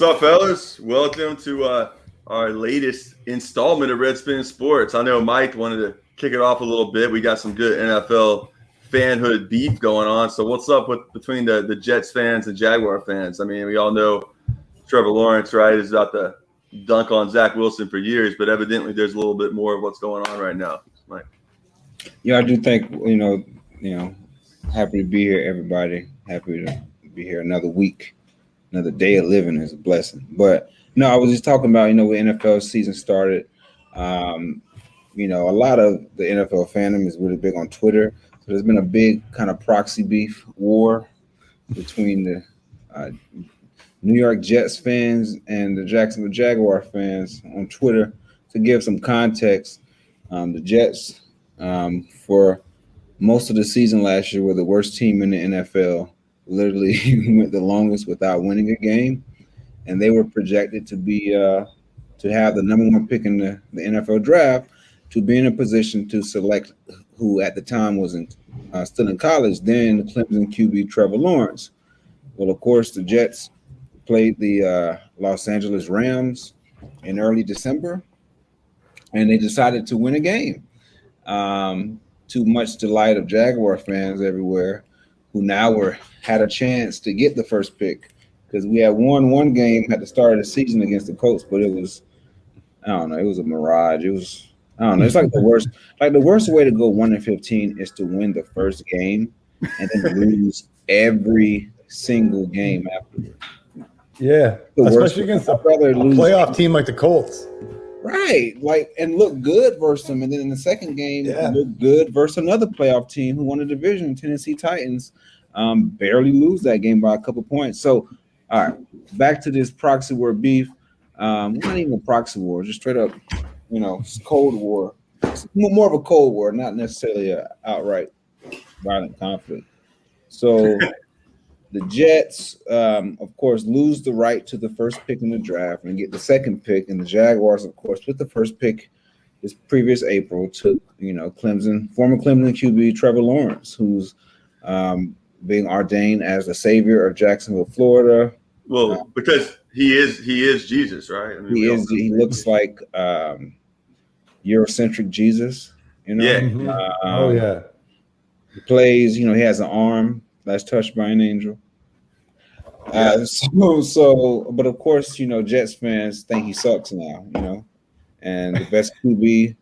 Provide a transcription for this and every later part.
What's up, fellas? Welcome to our latest installment of Red Spin Sports. I know Mike wanted to kick it off a little bit. We got some good NFL fanhood beef going on. So what's up between the Jets fans and Jaguar fans? I mean, we all know Trevor Lawrence, right, is about to dunk on Zach Wilson for years, but evidently there's a little bit more of what's going on right now. Mike. Yeah, I do think, happy to be here, everybody. Happy to be here another week. Another day of living is a blessing. But no, I was just talking about, when NFL season started, a lot of the NFL fandom is really big on Twitter. So there's been a big kind of proxy beef war between the New York Jets fans and the Jacksonville Jaguar fans on Twitter. To give some context, the Jets, for most of the season last year, were the worst team in the NFL. Literally went the longest without winning a game, and they were projected to be to have the number one pick in the NFL draft, to be in a position to select who at the time was still in college, then the Clemson QB Trevor Lawrence. Well, of course, the Jets played the Los Angeles Rams in early December, and they decided to win a game, to much delight of Jaguar fans everywhere, who now had a chance to get the first pick, because we had won one game at the start of the season against the Colts, but it was, it was a mirage. It was, it's like the worst. Like the worst way to go 1-15 is to win the first game and then lose every single game afterwards. Yeah, especially against a playoff team like the Colts. Right, and look good versus them, and then in the second game, look good versus another playoff team who won the division, Tennessee Titans, barely lose that game by a couple points. So, all right, back to this proxy war beef. Not even a proxy war, just straight up, Cold War. It's more of a Cold War, not necessarily an outright violent conflict. So. The Jets, of course, lose the right to the first pick in the draft and get the second pick. And the Jaguars, of course, with the first pick this previous April, took, former Clemson QB Trevor Lawrence, who's being ordained as the savior of Jacksonville, Florida. Well, because he is Jesus, right? I mean, he looks like Eurocentric Jesus, Yeah. He plays, he has an arm that's touched by an angel. But of course, Jets fans think he sucks now, and the best QB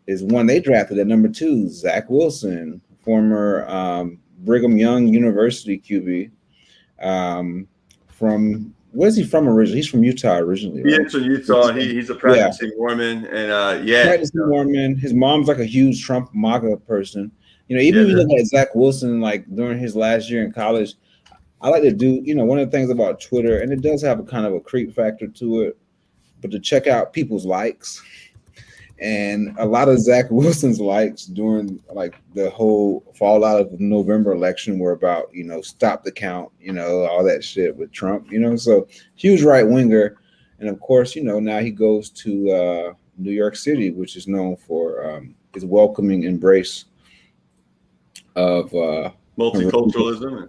is one they drafted at number 2, Zach Wilson, former Brigham Young University QB. Where's he from originally? He's from Utah originally. Right? He's from Utah. He's a practicing Mormon, and practicing Mormon. His mom's like a huge Trump MAGA person. Even when you look at Zach Wilson, like during his last year in college, I like to do, one of the things about Twitter, and it does have a kind of a creep factor to it, but to check out people's likes. And a lot of Zach Wilson's likes during like the whole fallout of the November election were about, stop the count, all that shit with Trump, so huge right winger. And of course, now he goes to New York City, which is known for his welcoming embrace of multiculturalism.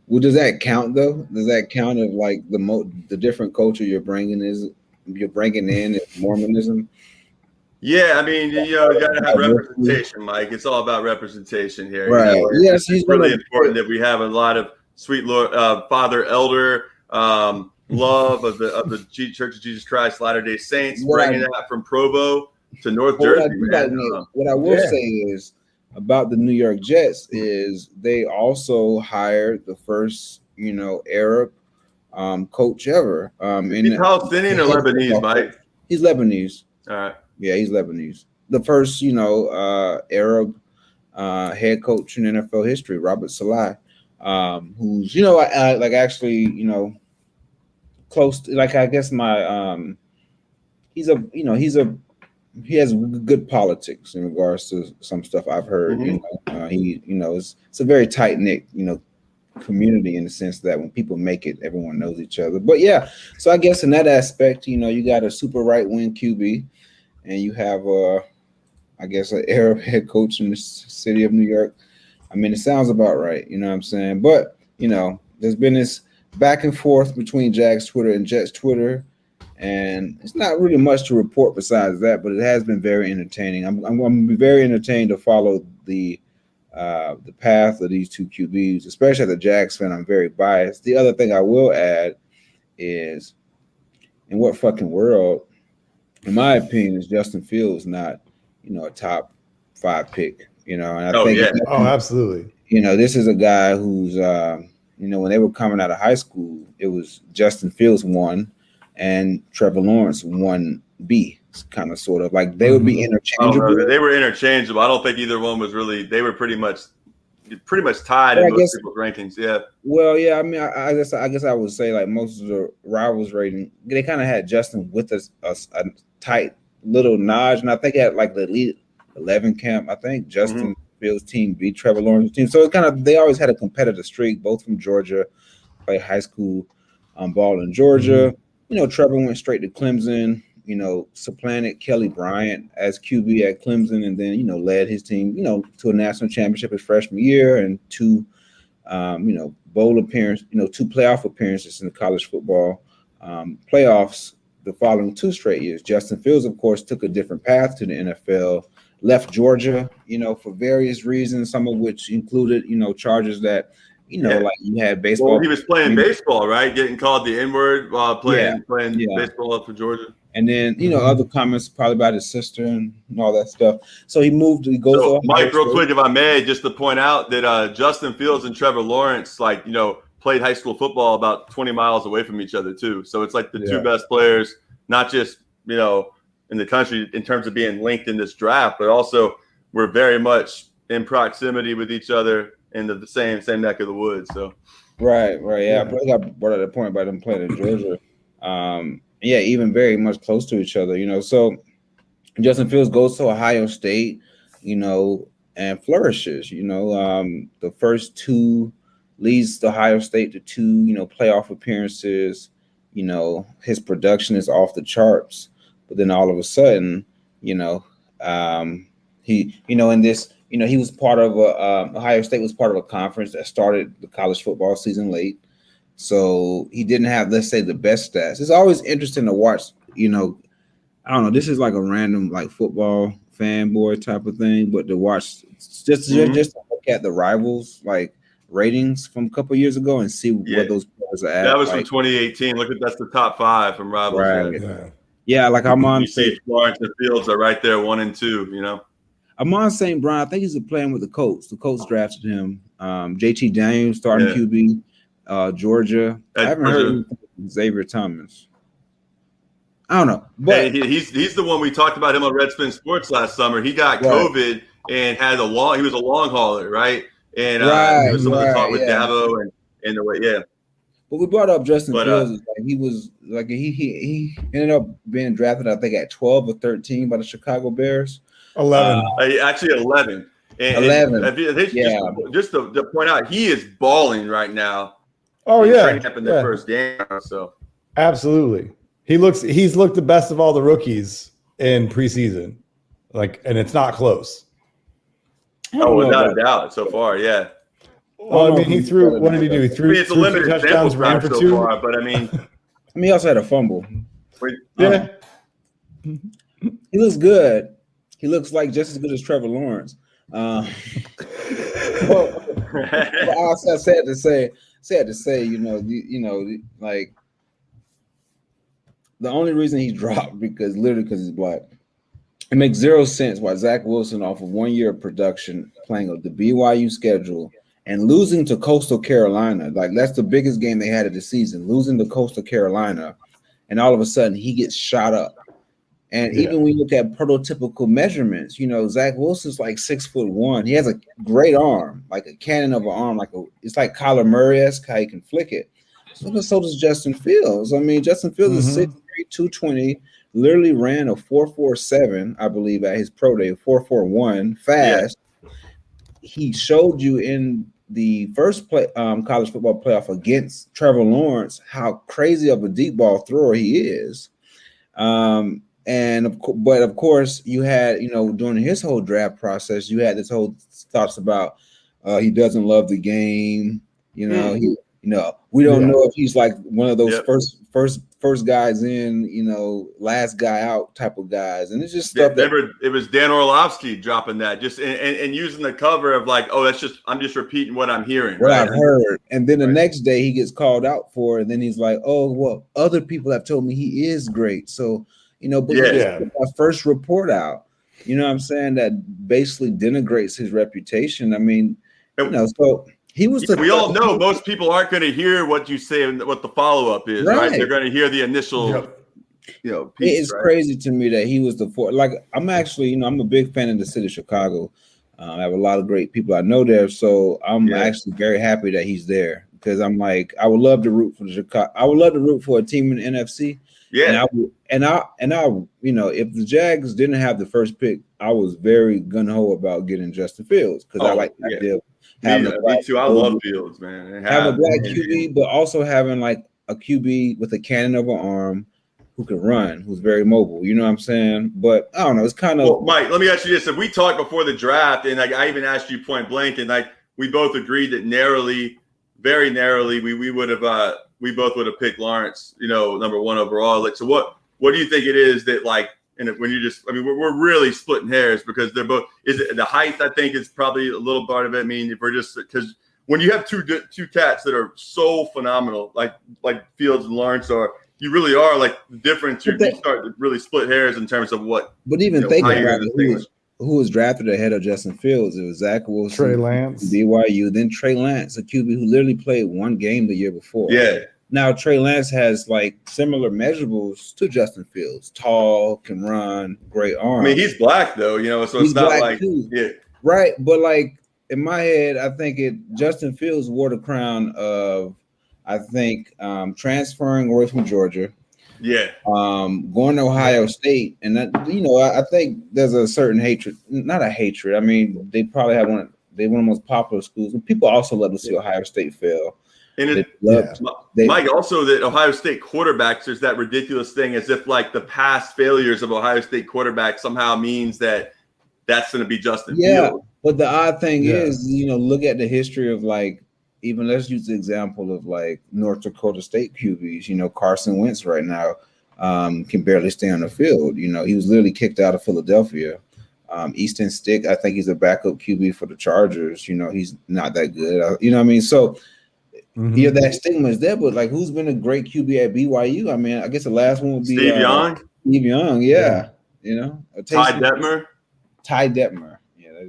Well, does that count though? Does that count of like the different culture you're bringing in is Mormonism? Yeah, I mean, you gotta have representation, Mike. It's all about representation here. Right. Yes, it's really important that we have a lot of sweet Lord, Father Elder love of the Church of Jesus Christ Latter-day Saints, bringing that from Provo to North Jersey. What I will say is about the New York Jets is they also hired the first, Arab coach ever. He's Palestinian or Lebanese, Mike? He's Lebanese. All right. Yeah, he's Lebanese. The first, Arab head coach in NFL history, Robert Saleh, who's, actually, close to, like, I guess he has good politics in regards to some stuff I've heard. Mm-hmm. It's a very tight knit, community in the sense that when people make it, everyone knows each other. But yeah, so I guess in that aspect, you got a super right wing QB, and you have an Arab head coach in the city of New York. I mean, it sounds about right. You know what I'm saying? But there's been this back and forth between Jags Twitter and Jets Twitter, and it's not really much to report besides that, but it has been very entertaining. I'm going to be very entertained to follow the path of these two QBs, especially as a Jags fan. I'm very biased. The other thing I will add is, in what fucking world, in my opinion, is Justin Fields not, a top 5 pick, and I think absolutely. This is a guy who's when they were coming out of high school, it was Justin Fields 1 and Trevor Lawrence 1B, kind of sort of like they would be interchangeable. They were interchangeable. I don't think either one was really. They were pretty much tied in most people's rankings. Yeah. Well, yeah. I mean, I guess I would say like most of the rivals rating, they kind of had Justin with a tight little notch, and I think at like the Elite 11 camp, I think Justin Fields' team beat Trevor Lawrence's team. So they always had a competitive streak, both from Georgia, played high school ball in Georgia. Trevor went straight to Clemson. Supplanted Kelly Bryant as QB at Clemson, and then led his team to a national championship his freshman year and 2 bowl appearance, 2 playoff appearances in the college football playoffs the following 2 straight years. Justin Fields, of course, took a different path to the NFL, left Georgia, for various reasons, some of which included charges that like you had baseball. Well, he was playing baseball, right? Getting called the N-word while playing baseball up for Georgia. And then, other comments probably about his sister and all that stuff. So he moved. He goes. So, Mike, real quick, if I may, just to point out that Justin Fields and Trevor Lawrence, played high school football about 20 miles away from each other too. So it's like the 2 best players, not just in the country in terms of being linked in this draft, but also we're very much in proximity with each other in the same neck of the woods. So. Right. Yeah. I think I brought up the point about them playing in Georgia. Even very much close to each other, So Justin Fields goes to Ohio State, and flourishes, the first 2 leads Ohio State to 2, playoff appearances. His production is off the charts, but then all of a sudden, he, in this, he was part of Ohio State was part of a conference that started the college football season late. So he didn't have, let's say, the best stats. It's always interesting to watch, I don't know, this is like a random like football fanboy type of thing, but to watch just to look at the rivals like ratings from a couple of years ago and see where those players are at. That was from 2018. Look at that's the top 5 from rivals. Right. Yeah, like Amon. You see Lawrence and Fields are right there 1 and 2. Amon St. Brown, I think he's playing with the Colts. The Colts drafted him. JT Daniels starting QB. Georgia. I haven't heard Xavier Thomas. I don't know, but he's the one we talked about him on Redspin Sports last summer. He got COVID and had he was a long hauler, right? And there was some of the talk with Dabo and the way, But we brought up Justin Fields. He was like he ended up being drafted, I think, at 12 or 13 by the Chicago Bears. 11. Actually 11. And 11. Just to point out, he is balling right now. Oh yeah, up in their first game. So absolutely, he's looked the best of all the rookies in preseason, and it's not close. Oh, without a doubt, so far, yeah. Well, I mean, he threw. What did he do? He threw. It's a limited touchdowns, ran for 2. So far, but I mean, he also had a fumble. Yeah, he looks good. He looks like just as good as Trevor Lawrence. Well, I said to say, like the only reason he dropped because he's black. It makes 0 sense why Zach Wilson, off of 1 year of production, playing the BYU schedule and losing to Coastal Carolina, like that's the biggest game they had of the season, losing to Coastal Carolina, and all of a sudden he gets shot up. And even when you look at prototypical measurements, Zach Wilson's like 6'1". He has a great arm, like a cannon of an arm, it's like Kyler Murray-esque how he can flick it. So does Justin Fields. I mean, Justin Fields is 6'3", 220, literally ran a 4.47, I believe, at his pro day, 4.41, fast. Yeah. He showed you in the first college football playoff against Trevor Lawrence how crazy of a deep ball thrower he is. But of course, you had, during his whole draft process, you had this whole thoughts about he doesn't love the game. You know, we don't know if he's like one of those first guys in, last guy out type of guys. And it's just stuff it was Dan Orlovsky dropping that just and using the cover of like, oh, I'm just repeating what I'm hearing. What I've heard. And then the next day he gets called out for it. And then he's like, oh, well, other people have told me he is great. So, but my first report out, you know what I'm saying, that basically denigrates his reputation. I mean, so he was we all know most people aren't going to hear what you say and what the follow-up is, right? They're going to hear the initial piece. It's crazy to me that he was I'm actually, I'm a big fan of the city of Chicago. I have a lot of great people I know there, so I'm actually very happy that he's there, because I'm like, I would love to root for Chicago. I would love to root for a team in the NFC. Yeah, and I, if the Jags didn't have the first pick, I was very gung ho about getting Justin Fields, because I like the idea of having me too. I love Fields, man. Have a black QB, but also having like a QB with a cannon of an arm who can run, who's very mobile. You know what I'm saying? But I don't know. It's kind of Mike. Let me ask you this: if we talked before the draft, and like I even asked you point blank, and like we both agreed that very narrowly, we both would have picked Lawrence, number 1 overall. Like, so what do you think it is that like? And when you we're really splitting hairs, because they're both. Is it the height? I think is probably a little part of it. I mean, if we're just because when you have two cats that are so phenomenal, like Fields and Lawrence are, you really are like the difference. You start to really split hairs in terms of what. But even think about it, who was drafted ahead of Justin Fields? It was Zach Wilson, Trey Lance, BYU, then Trey Lance, a QB who literally played one game the year before. Yeah. Now, Trey Lance has like similar measurables to Justin Fields. Tall, can run, great arm. I mean, he's black though, so it's not like right. But like in my head, I think Justin Fields wore the crown of, I think, transferring away from Georgia. Yeah. Going to Ohio State, and that, I think there's a certain hatred, not a hatred. I mean, they probably have one of the most popular schools, and people also love to see Ohio State fail. And Mike, also that Ohio State quarterbacks, there's that ridiculous thing as if like the past failures of Ohio State quarterbacks somehow means that's going to be Justin Fields. But the odd thing is, look at the history of like, even let's use the example of like North Dakota State QBs. Carson Wentz right now can barely stay on the field. He was literally kicked out of Philadelphia. Easton Stick, I think he's a backup QB for the Chargers. He's not that good. You know what I mean? So that stigma is there, but like, who's been a great QB at BYU? I mean, I guess the last one would be Steve Young. Steve Young, Ty Detmer. Ty Detmer. Yeah,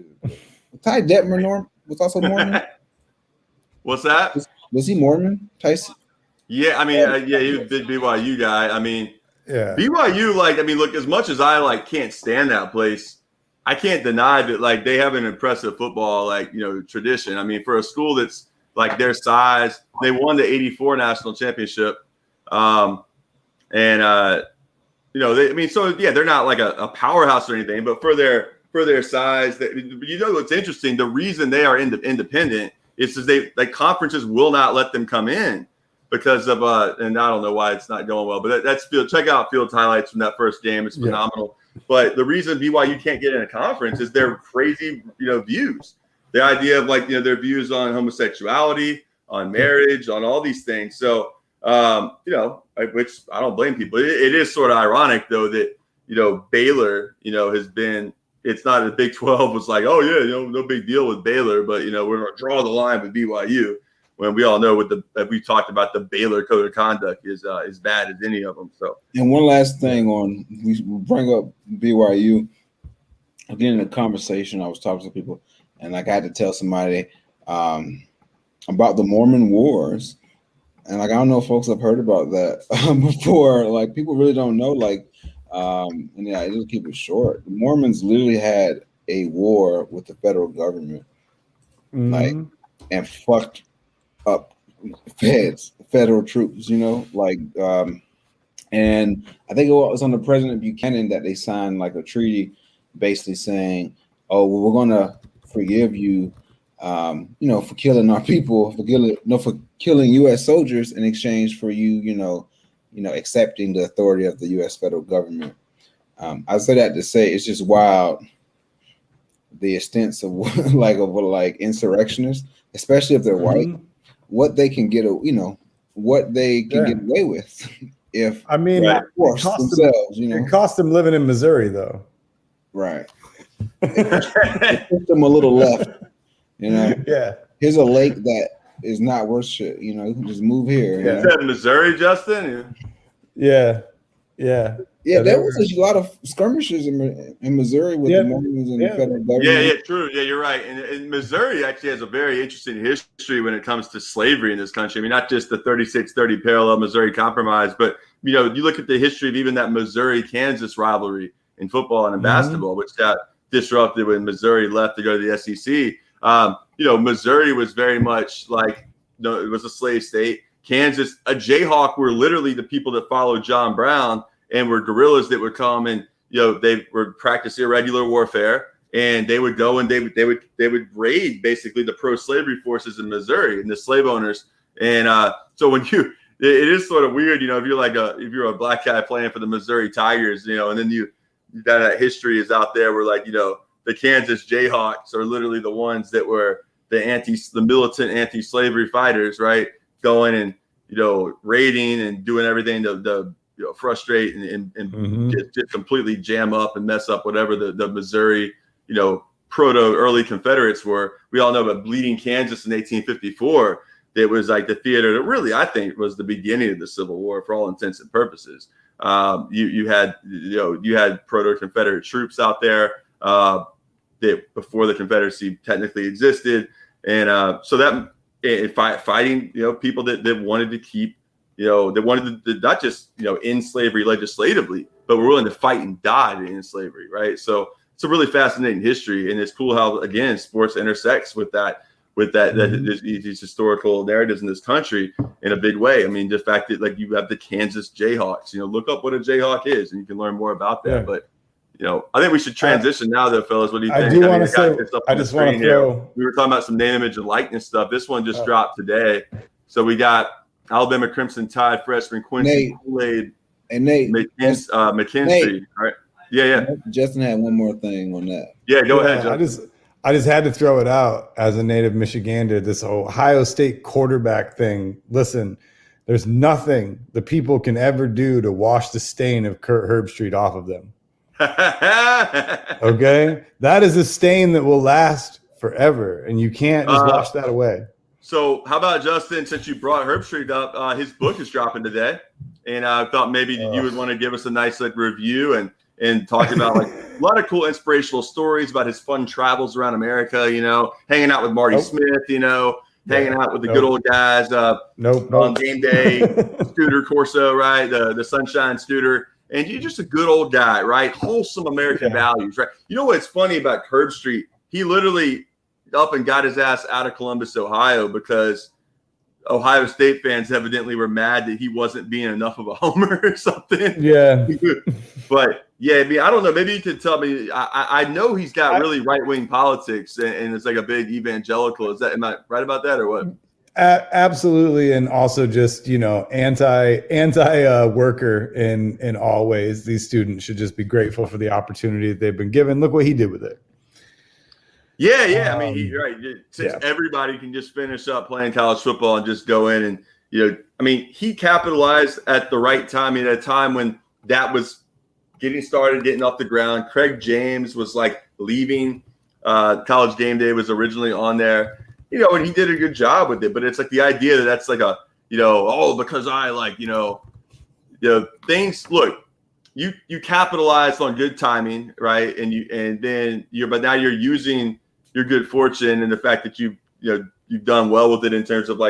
Ty Detmer was also Mormon. What's that? Was he Mormon, Tyson? Yeah, I mean, he was a big BYU guy. I mean, BYU, look, as much as I can't stand that place, I can't deny that they have an impressive football tradition. I mean, for a school that's like their size, they won the '84 national championship, they're not like a powerhouse or anything, but for their size, what's interesting, the reason they are independent is because conferences will not let them come in because of and I don't know why it's not going well, but that's Field. Check out Field's highlights from that first game; it's phenomenal. But the reason BYU can't get in a conference is their crazy views. The idea of their views on homosexuality, on marriage, on all these things. So, which I don't blame people. It is sort of ironic though that, Baylor, has been, it's not the Big 12 was like, oh yeah, no big deal with Baylor, but we're going to draw the line with BYU when we all know we talked about the Baylor code of conduct is as bad as any of them. So, and one last thing we bring up BYU again in the conversation. I was talking to people, and I had to tell somebody about the Mormon Wars, and I don't know if folks have heard about that before. People really don't know. I just keep it short. The Mormons literally had a war with the federal government, and fucked up federal troops. And I think it was on the President Buchanan that they signed a treaty, basically saying, "Oh, well, we're gonna forgive you, for killing our people, for killing U.S. soldiers in exchange for you, accepting the authority of the U.S. federal government." I say that to say it's just wild, the extent of insurrectionists, especially if they're white, what they can get, what they can get away with if I mean, Right. it force cost themselves, them, it cost them living in Missouri, though. Right. It pushed them a little left, Yeah. Here's a lake that is not worth shit, you can just move here. Yeah. You said Missouri, Justin? Yeah. Yeah, there was a lot of skirmishes in Missouri with the Mormons and the federal government. Yeah, true. Yeah, you're right. And Missouri actually has a very interesting history when it comes to slavery in this country. I mean, not just the 36-30 parallel Missouri Compromise, but, you look at the history of even that Missouri-Kansas rivalry in football and in basketball, which got disrupted when Missouri left to go to the SEC. Missouri was very much like, it was a slave state. Kansas, a Jayhawk were literally the people that followed John Brown and were guerrillas that would come and, they would practice irregular warfare, and they would go and they would raid basically the pro-slavery forces in Missouri and the slave owners. And so when it is sort of weird, if you're a black guy playing for the Missouri Tigers, and then that history is out there where the Kansas Jayhawks are literally the ones that were the militant anti-slavery fighters, right? Going and, raiding and doing everything to frustrate and just completely jam up and mess up whatever the Missouri, proto early Confederates were. We all know about Bleeding Kansas in 1854. That was like the theater that really, I think, was the beginning of the Civil War for all intents and purposes. You had proto Confederate troops out there that before the Confederacy technically existed, and so that fighting, people that wanted to keep. They wanted to not just, end slavery legislatively, but were willing to fight and die to end slavery, right? So it's a really fascinating history, and it's cool how, again, sports intersects with these historical narratives in this country in a big way. I mean, the fact that you have the Kansas Jayhawks, look up what a Jayhawk is, and you can learn more about that. Yeah. But I think we should transition now, though, fellas. What do you think? I just want to throw. We were talking about some name, image, and likeness stuff. This one just dropped today, so we got Alabama Crimson Tide freshman Quincy Kool-Aid and Nate McKinstry. All right. Yeah. Justin had one more thing on that. Yeah, go ahead, Justin. I just had to throw it out as a native Michigander, this Ohio State quarterback thing. Listen, there's nothing the people can ever do to wash the stain of Kurt Herbstreit off of them. Okay? That is a stain that will last forever, and you can't just wash that away. So how about, Justin, since you brought Herbstreit up, his book is dropping today, and I thought maybe you would want to give us a nice review and talk about a lot of cool inspirational stories about his fun travels around America, hanging out with Marty Smith, hanging out with the good old guys on game day, Scooter Corso, right? The Sunshine Scooter. And you're just a good old guy, right? Wholesome American values, right? You know what's funny about Herbstreit? He literally up and got his ass out of Columbus, Ohio, because Ohio State fans evidently were mad that he wasn't being enough of a homer or something. Yeah. But yeah, I mean, I don't know. Maybe you could tell me. I know he's got really right-wing politics, and it's like a big evangelical. Am I right about that, or what? Absolutely, and also just anti worker in all ways. These students should just be grateful for the opportunity that they've been given. Look what he did with it. Yeah. I mean, since everybody can just finish up playing college football and just go in and he capitalized at the right time. At a time when that was getting started, getting off the ground. Craig James was leaving. College Game Day was originally on there. And he did a good job with it, but it's the idea that that's because I things. Look, you capitalized on good timing, right? But now you're using your good fortune and the fact that you've done well with it in terms of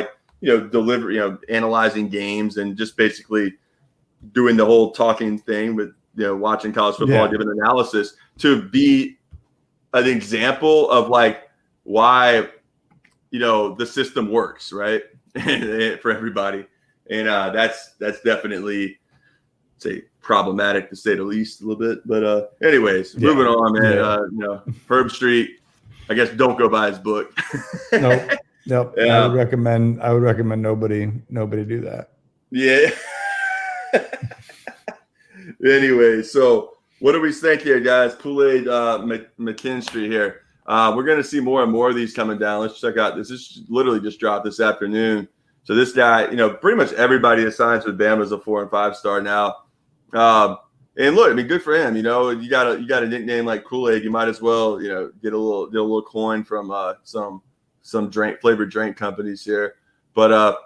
analyzing games and just basically doing the whole talking thing with watching college football, giving analysis to be an example of why. The system works, right? For everybody. And that's definitely, say, problematic to say the least a little bit. But anyways, moving on, man. Herbstreit, I guess don't go buy his book. Nope. Yeah. I would recommend nobody do that. Yeah. Anyway, so what do we think here, guys? Kool-Aid McKinstry here. We're going to see more and more of these coming down. Let's check out this. This literally just dropped this afternoon. So this guy, pretty much everybody that signs with Bama is a 4 and 5 star now. And look, I mean, good for him. You got a nickname like Kool-Aid. You might as well, get a little coin from some flavored drink companies here. But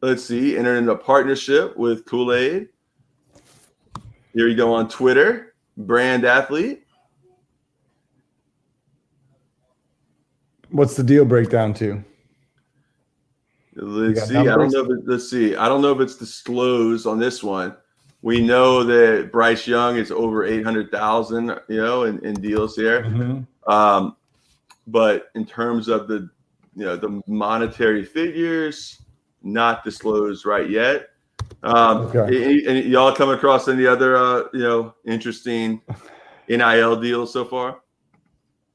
let's see, entered into a partnership with Kool-Aid. Here you go on Twitter, brand athlete. What's the deal breakdown to? Let's see. I don't know if it's disclosed on this one. We know that Bryce Young is over 800,000, in deals here. Mm-hmm. But in terms of the monetary figures, not disclosed right yet. Okay. And y'all come across any other, interesting NIL deals so far?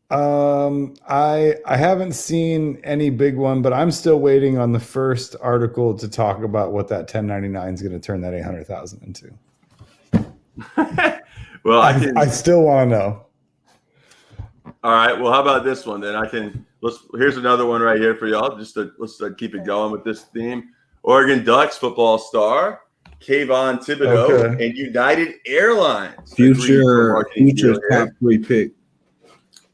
I haven't seen any big one, but I'm still waiting on the first article to talk about what that 1099 is going to turn that 800,000 into. Well, I still want to know. All right. Well, how about this one then? Here's another one right here for y'all. Let's keep it going with this theme. Oregon Ducks football star Kayvon Thibodeau and United Airlines. Future top 3 pick.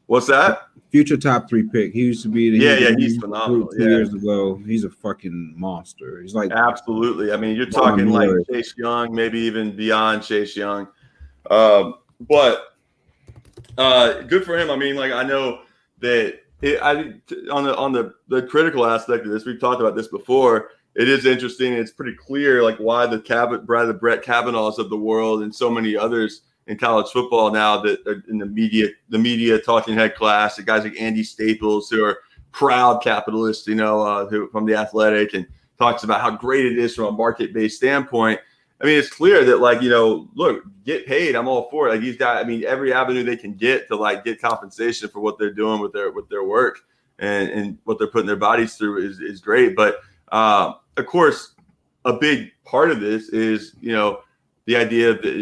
What's that? Future top 3 pick. He used to be he's phenomenal. 2 years ago. He's a fucking monster. He's like absolutely. I mean, you're talking like Chase Young, maybe even beyond Chase Young. But good for him. I mean, like I know that on the critical aspect of this, we've talked about this before. It is interesting. It's pretty clear like why the Brett Kavanaughs of the world and so many others in college football now that are in the media talking head class, the guys like Andy Staples who are proud capitalists, who from the Athletic and talks about how great it is from a market-based standpoint. I mean, it's clear that look, get paid. I'm all for it. Like these guys, I mean, every avenue they can get to get compensation for what they're doing with their work and what they're putting their bodies through is great. But of course, a big part of this is, the idea that,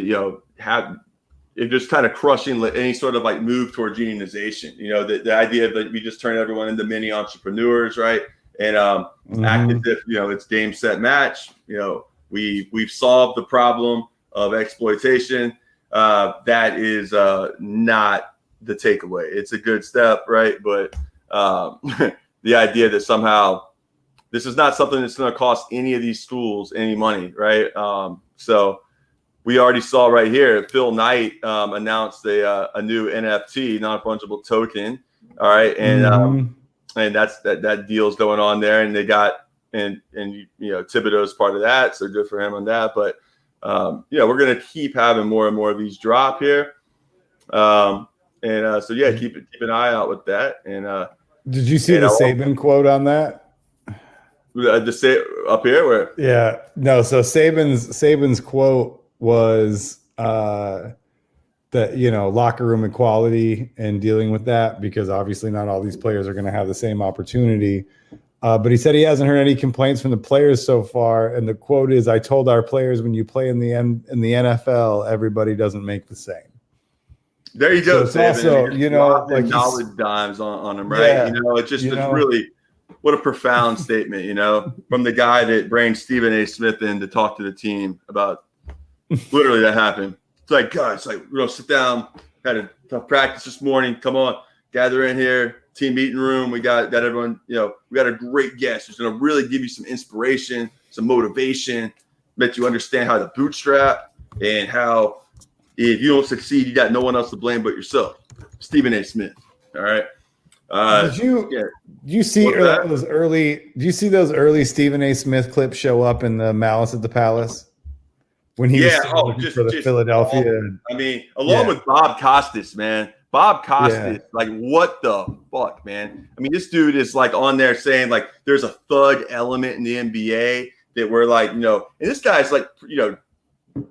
you're just kind of crushing any sort of move toward unionization. The idea that we just turn everyone into mini entrepreneurs, right? And act as if it's game, set, match. We've solved the problem of exploitation. That is not the takeaway. It's a good step, right? But the idea that somehow this is not something that's going to cost any of these schools any money, right? So we already saw right here, Phil Knight announced a new NFT, non-fungible token. All right, and that deal's going on there, and they got and Thibodeau's part of that, so good for him on that. But we're gonna keep having more and more of these drop here, so keep an eye out with that. And did you see the Saban quote on that? Up here, where? Yeah, no. So Saban's quote was that locker room equality and dealing with that, because obviously not all these players are going to have the same opportunity. But he said he hasn't heard any complaints from the players so far. And the quote is, "I told our players when you play in the NFL, everybody doesn't make the same." There you go. So it's also, like knowledge dimes on him, right? Yeah, it's really what a profound statement, from the guy that brings Stephen A. Smith in to talk to the team about. Literally, that happened. It's like, guys, we're gonna sit down. Had a tough practice this morning. Come on, gather in here, team meeting room. We got everyone. We got a great guest who's gonna really give you some inspiration, some motivation, let you understand how to bootstrap and how if you don't succeed, you got no one else to blame but yourself. Stephen A. Smith. All right. Did you see those early Stephen A. Smith clips show up in the Malice at the Palace? When he was for the Philadelphia. Along with Bob Costas, man. Bob Costas, what the fuck, man? I mean, this dude is on there saying there's a thug element in the NBA that we're and this guy's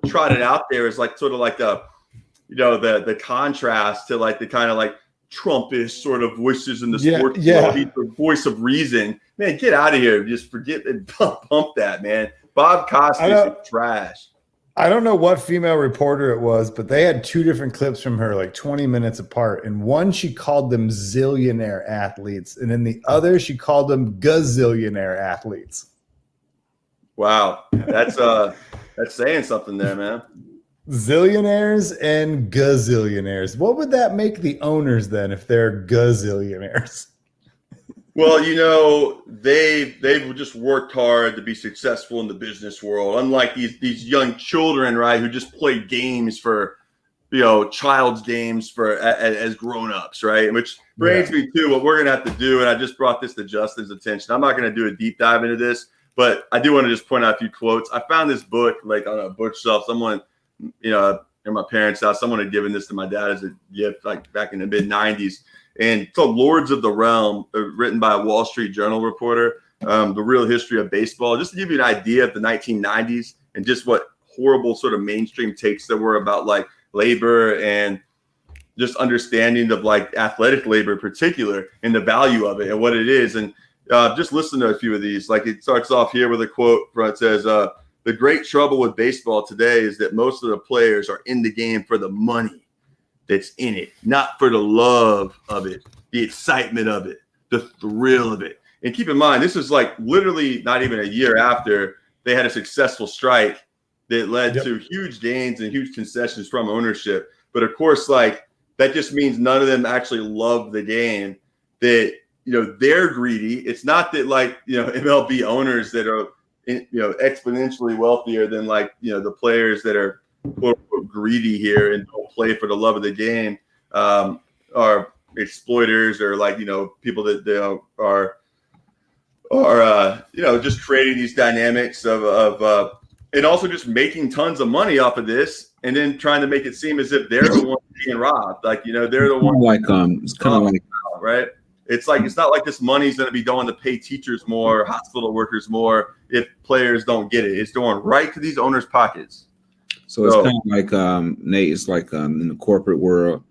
trotted out there as sort of the contrast to the kind of Trumpish sort of voices in the sports world. He's the voice of reason. Man, get out of here. Just forget and pump that, man. Bob Costas is trash. I don't know what female reporter it was, but they had two different clips from her, like 20 minutes apart. And one, she called them zillionaire athletes. And in the other, she called them gazillionaire athletes. Wow. That's saying something there, man. Zillionaires and gazillionaires. What would that make the owners then if they're gazillionaires? Well, you know, they've just worked hard to be successful in the business world. Unlike these young children, right, who just play games for, you know, child's games for as grown-ups, right? Which brings me to what we're gonna have to do. And I just brought this to Justin's attention. I'm not gonna do a deep dive into this, but I do want to just point out a few quotes. I found this book like on a bookshelf. Someone, you know, in my parents' house, someone had given this to my dad as a gift, like back in the mid-'90s. And it's called Lords of the Realm, written by a Wall Street Journal reporter, the real history of baseball, just to give you an idea of the 1990s and just what horrible sort of mainstream takes there were about like labor and just understanding of like athletic labor in particular and the value of it and what it is. And just listen to a few of these. Like it starts off here with a quote where it says, the great trouble with baseball today is that most of the players are in the game for the money that's in it, not for the love of it, the excitement of it, the thrill of it. And keep in mind, this is like literally not even a year after they had a successful strike that led to huge gains and huge concessions from ownership. But of course, like that just means none of them actually love the game, that, you know, they're greedy. It's not that like, you know, MLB owners that are, you know, exponentially wealthier than like, you know, the players that are quote unquote greedy here and don't play for the love of the game, are exploiters or like, you know, people that they are you know, just creating these dynamics of and also just making tons of money off of this and then trying to make it seem as if they're the one being robbed. Like, you know, they're the one like it's kind of like right. It's like it's not like this money's going to be going to pay teachers more, hospital workers more if players don't get it. It's going right to these owners' pockets. So it's kind of like Nate. It's like in the corporate world,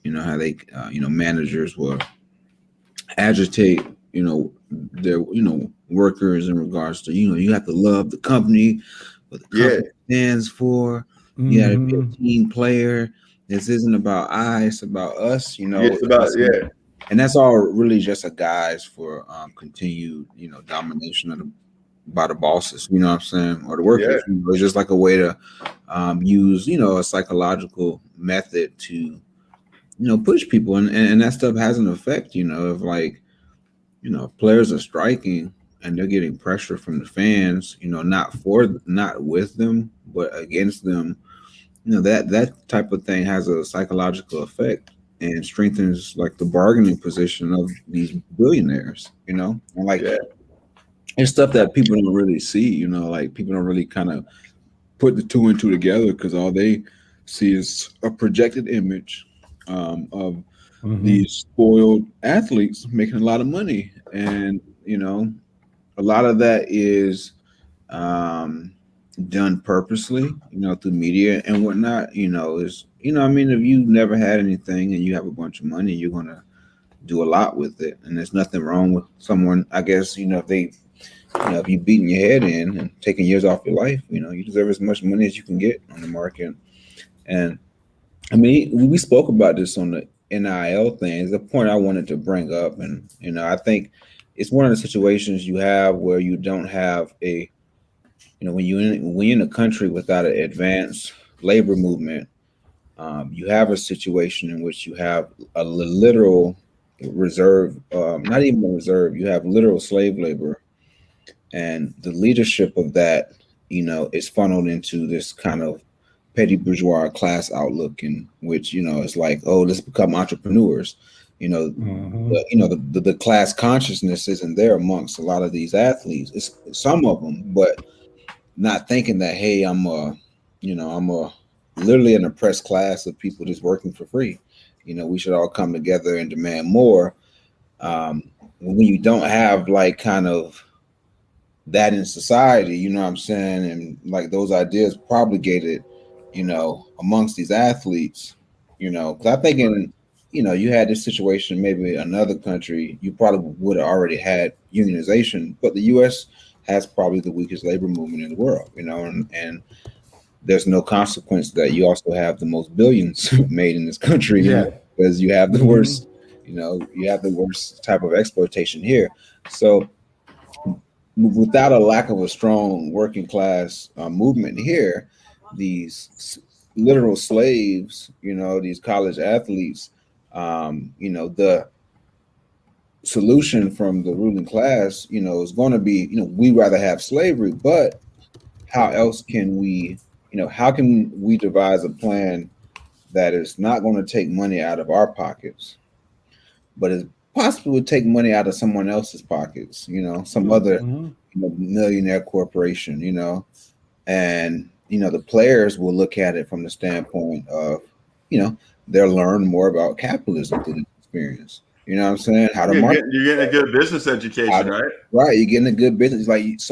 you know how they, you know, managers will agitate, you know, their, you know, workers in regards to, you know, you have to love the company, what the company stands for. You got to be a team player. This isn't about I, it's about us. You know, it's about and that's all really just a guise for continued, you know, domination of by the bosses, you know what I'm saying, or the workers. You know, it's just like a way to use, you know, a psychological method to, you know, push people, and that stuff has an effect. You know, if like, you know, players are striking and they're getting pressure from the fans, you know, not with them, but against them. You know, that type of thing has a psychological effect and strengthens like the bargaining position of these billionaires. You know, and like. It's stuff that people don't really see, you know, like people don't really kind of put the two and two together because all they see is a projected image of these spoiled athletes making a lot of money. And, you know, a lot of that is done purposely, you know, through media and whatnot. You know, is, you know, I mean, if you've never had anything and you have a bunch of money, you're going to do a lot with it. And there's nothing wrong with someone, I guess, you know, if they, you know, if you're beating your head in and taking years off your life, you know, you deserve as much money as you can get on the market. And I mean, we spoke about this on the NIL thing. The point I wanted to bring up, and, you know, I think it's one of the situations you have where you don't have a, you know, when you're in a country without an advanced labor movement, you have a situation in which you have a literal reserve, not even a reserve, you have literal slave labor. And the leadership of that, you know, is funneled into this kind of petty bourgeois class outlook in which, you know, it's like, oh, let's become entrepreneurs. You know, the class consciousness isn't there amongst a lot of these athletes. It's some of them, but not thinking that, hey, I'm literally an oppressed class of people just working for free. You know, we should all come together and demand more. When you don't have like kind of that in society, you know what I'm saying? And like those ideas propagated, you know, amongst these athletes, you know, because I think in, you know, you had this situation, maybe another country, you probably would have already had unionization, but the U.S. has probably the weakest labor movement in the world, you know, and there's no consequence that you also have the most billions made in this country, because you have the worst, you have the worst type of exploitation here. So without a lack of a strong working class movement here, these literal slaves, these college athletes, the solution from the ruling class, is going to be, we rather have slavery, but how else can we, how can we devise a plan that is not going to take money out of our pockets, but is possibly would take money out of someone else's pockets, some other millionaire corporation, and the players will look at it from the standpoint of, they'll learn more about capitalism through the experience. You know what I'm saying? How to market. You're getting a good business education, right? Right, you're getting a good business. These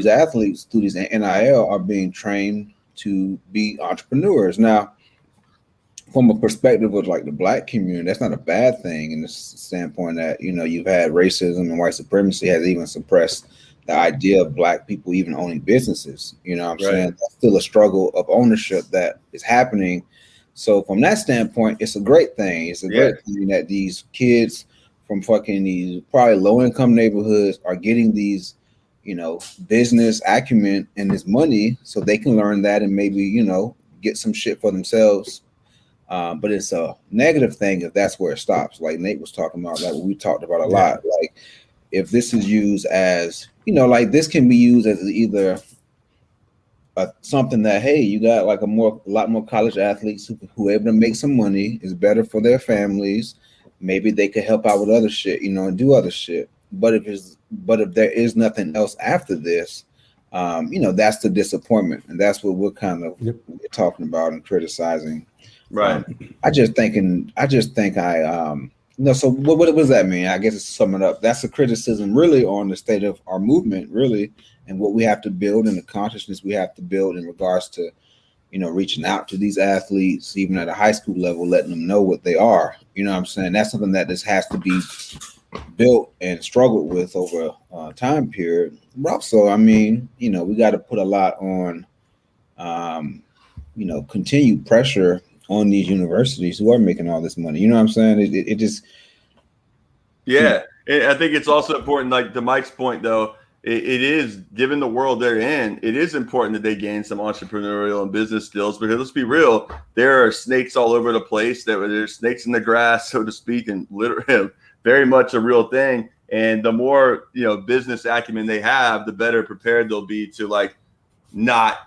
athletes through these NIL are being trained to be entrepreneurs. Now, from a perspective of like the Black community, that's not a bad thing in the standpoint that, you've had racism and white supremacy has even suppressed the idea of Black people even owning businesses. You know what I'm saying? That's still a struggle of ownership that is happening. So from that standpoint, it's a great thing. It's a great thing that these kids from fucking these probably low income neighborhoods are getting these, business acumen and this money so they can learn that and maybe, get some shit for themselves. But it's a negative thing if that's where it stops. Like Nate was talking about, like we talked about a lot. Like if this is used as, like this can be used as either something that, hey, you got like a lot more college athletes who are able to make some money, is better for their families. Maybe they could help out with other shit, and do other shit. But if there is nothing else after this, that's the disappointment, and that's what we're kind of we're talking about and criticizing. Right. So what does that mean? I guess it's summing up. That's a criticism really on the state of our movement, really, and what we have to build and the consciousness we have to build in regards to, reaching out to these athletes, even at a high school level, letting them know what they are. You know what I'm saying? That's something that just has to be built and struggled with over a time period. But also, we got to put a lot on, continued pressure on these universities who are making all this money. You know what I'm saying? It just. Yeah. And I think it's also important, like to Mike's point, though, it is, given the world they're in, it is important that they gain some entrepreneurial and business skills, because let's be real, there are snakes all over the place. There's snakes in the grass, so to speak, and literally very much a real thing. And the more, business acumen they have, the better prepared they'll be to not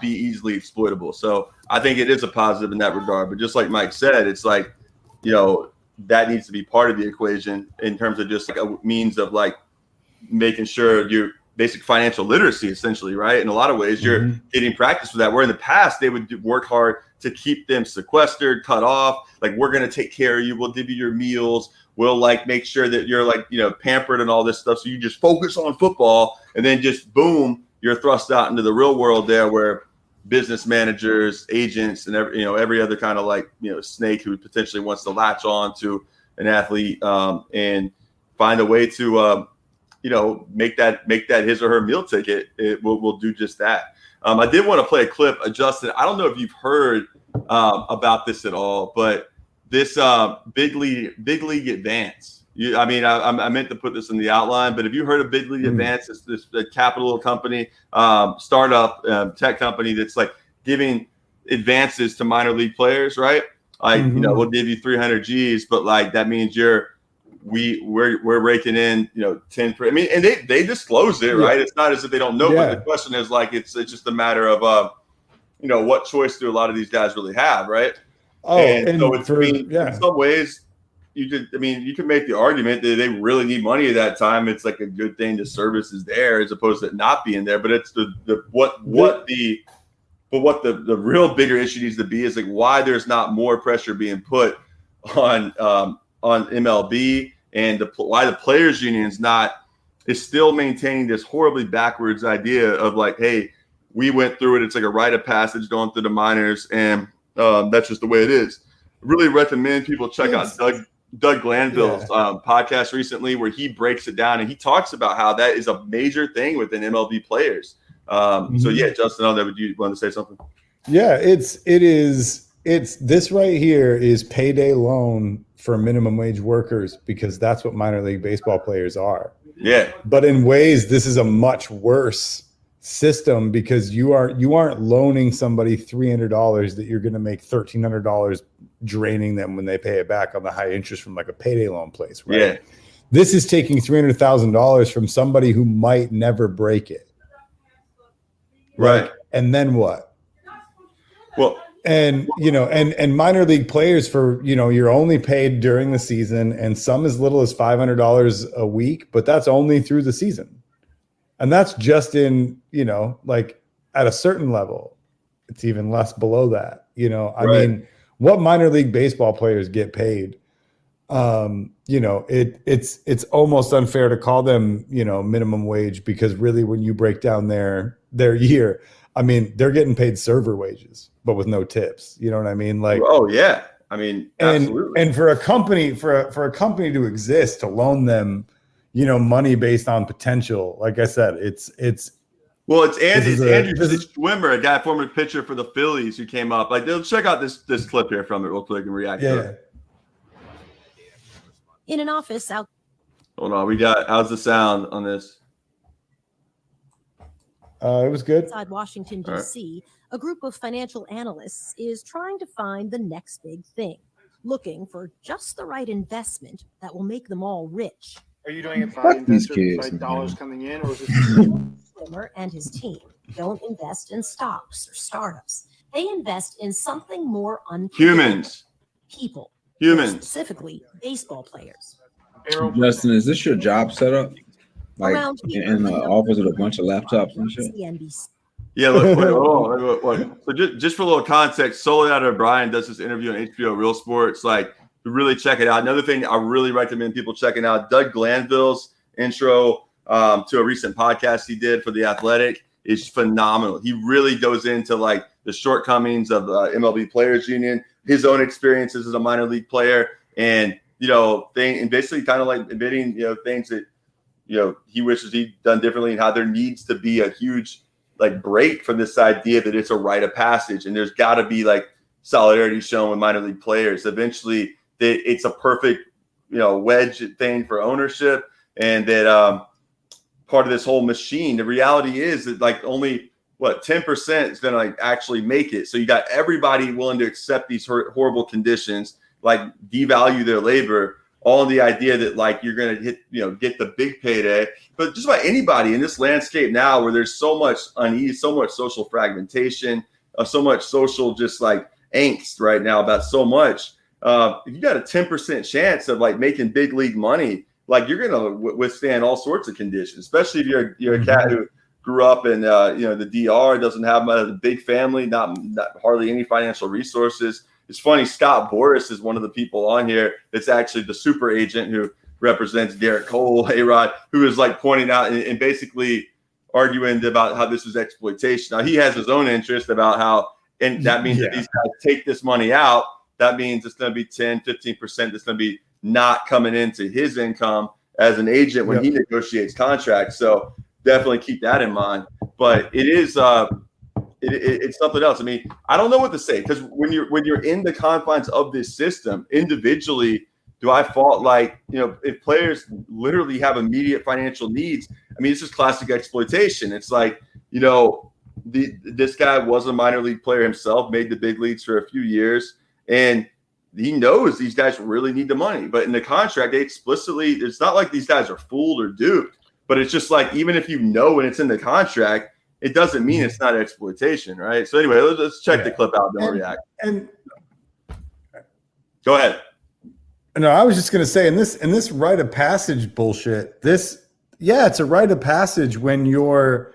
be easily exploitable. So I think it is a positive in that regard. But just like Mike said, it's like, that needs to be part of the equation in terms of just like a means of like making sure your basic financial literacy, essentially, right? In a lot of ways, you're getting practice with that. Where in the past, they would work hard to keep them sequestered, cut off. Like, we're going to take care of you. We'll give you your meals. We'll make sure that you're pampered and all this stuff. So you just focus on football, and then just boom, you're thrust out into the real world there, where business managers, agents, and every other kind of snake who potentially wants to latch on to an athlete and find a way to make that his or her meal ticket. It will do just that. I did want to play a clip, Justin. I don't know if you've heard about this at all, but this big league advance. I meant to put this in the outline, but have you heard of Big League Advance? It's this capital company, startup tech company that's giving advances to minor league players, right? We'll give you 300 G's, but that means we're raking in 10. And they disclose it, right? It's not as if they don't know, but the question is it's just a matter of what choice do a lot of these guys really have, right? And so in some ways, you can make the argument that they really need money at that time. It's a good thing the service is there as opposed to it not being there. But it's what the real bigger issue needs to be is why there's not more pressure being put on MLB, and why the players union is still maintaining this horribly backwards idea of hey, we went through it. It's like a rite of passage going through the minors, and that's just the way it is. I really recommend people check out Doug Glanville's podcast recently, where he breaks it down and he talks about how that is a major thing within MLB players. So yeah, Justin, on that, would you want to say something? Yeah, it's this right here is payday loan for minimum wage workers, because that's what minor league baseball players are. Yeah. But in ways, this is a much worse system, because you aren't loaning somebody $300 that you're going to make $1,300 draining them when they pay it back on the high interest from like a payday loan place, right? Yeah. This is taking $300,000 from somebody who might never break it. Right. Like, and then what? Well, and minor league players, for, you're only paid during the season, and some as little as $500 a week, but that's only through the season. And that's just in, like at a certain level. It's even less below that. I mean, what minor league baseball players get paid, it's almost unfair to call them, minimum wage, because really when you break down their year, I mean, they're getting paid server wages, but with no tips. You know what I mean? Like, oh yeah. I mean, absolutely. And for a company, for a company to exist, to loan them, money based on potential, like I said, it's Andrew Schwimmer, a guy, former pitcher for the Phillies, who came up. Like, they'll check out this clip here from it real quick and react to it. In an office out. Hold on, how's the sound on this? It was good. Inside Washington, D.C., a group of financial analysts is trying to find the next big thing, looking for just the right investment that will make them all rich. Are you doing it by investors, by dollars coming in, or is it? Swimmer and his team don't invest in stocks or startups. They invest in something more humans. People. Humans. Specifically, baseball players. Justin, is this your job setup? Like in the office with a bunch of laptops and shit? Yeah, look. So just for a little context, Soledad O'Brien does this interview on HBO Real Sports. Like, really check it out. Another thing I really recommend people checking out, Doug Glanville's intro to a recent podcast he did for The Athletic is phenomenal. He really goes into like the shortcomings of MLB Players Union, his own experiences as a minor league player, and and basically kind of like admitting things that he wishes he'd done differently, and how there needs to be a huge like break from this idea that it's a rite of passage, and there's got to be like solidarity shown with minor league players. Eventually, that it's a perfect wedge thing for ownership, and that part of this whole machine. The reality is that like only 10% is going to like actually make it. So you got everybody willing to accept these horrible conditions, like devalue their labor, all in the idea that like you're going to get the big payday. But just about anybody in this landscape now, where there's so much unease, so much social fragmentation, so much social just like angst right now about so much. If you got a 10% chance of like making big league money, like you're going to withstand all sorts of conditions, especially if you're a cat who grew up in the DR, doesn't have a big family, not hardly any financial resources. It's funny, Scott Boras is one of the people on here that's actually the super agent who represents Garrett Cole, A-Rod, who is like pointing out and basically arguing about how this is exploitation. Now, he has his own interest about how, and that means that these guys take this money out, that means it's going to be 10, 15% that's going to be not coming into his income as an agent when he negotiates contracts. So definitely keep that in mind. But it is it's something else. I mean, I don't know what to say, because when you're in the confines of this system individually, do I fault like if players literally have immediate financial needs? I mean, this is classic exploitation. It's like this guy was a minor league player himself, made the big leagues for a few years, and he knows these guys really need the money. But in the contract, they explicitly, it's not like these guys are fooled or duped, but it's just like, even if and it's in the contract, it doesn't mean it's not exploitation, right? So anyway, let's check the clip out and then react. And go ahead. No, I was just going to say, in this rite of passage bullshit, it's a rite of passage when you're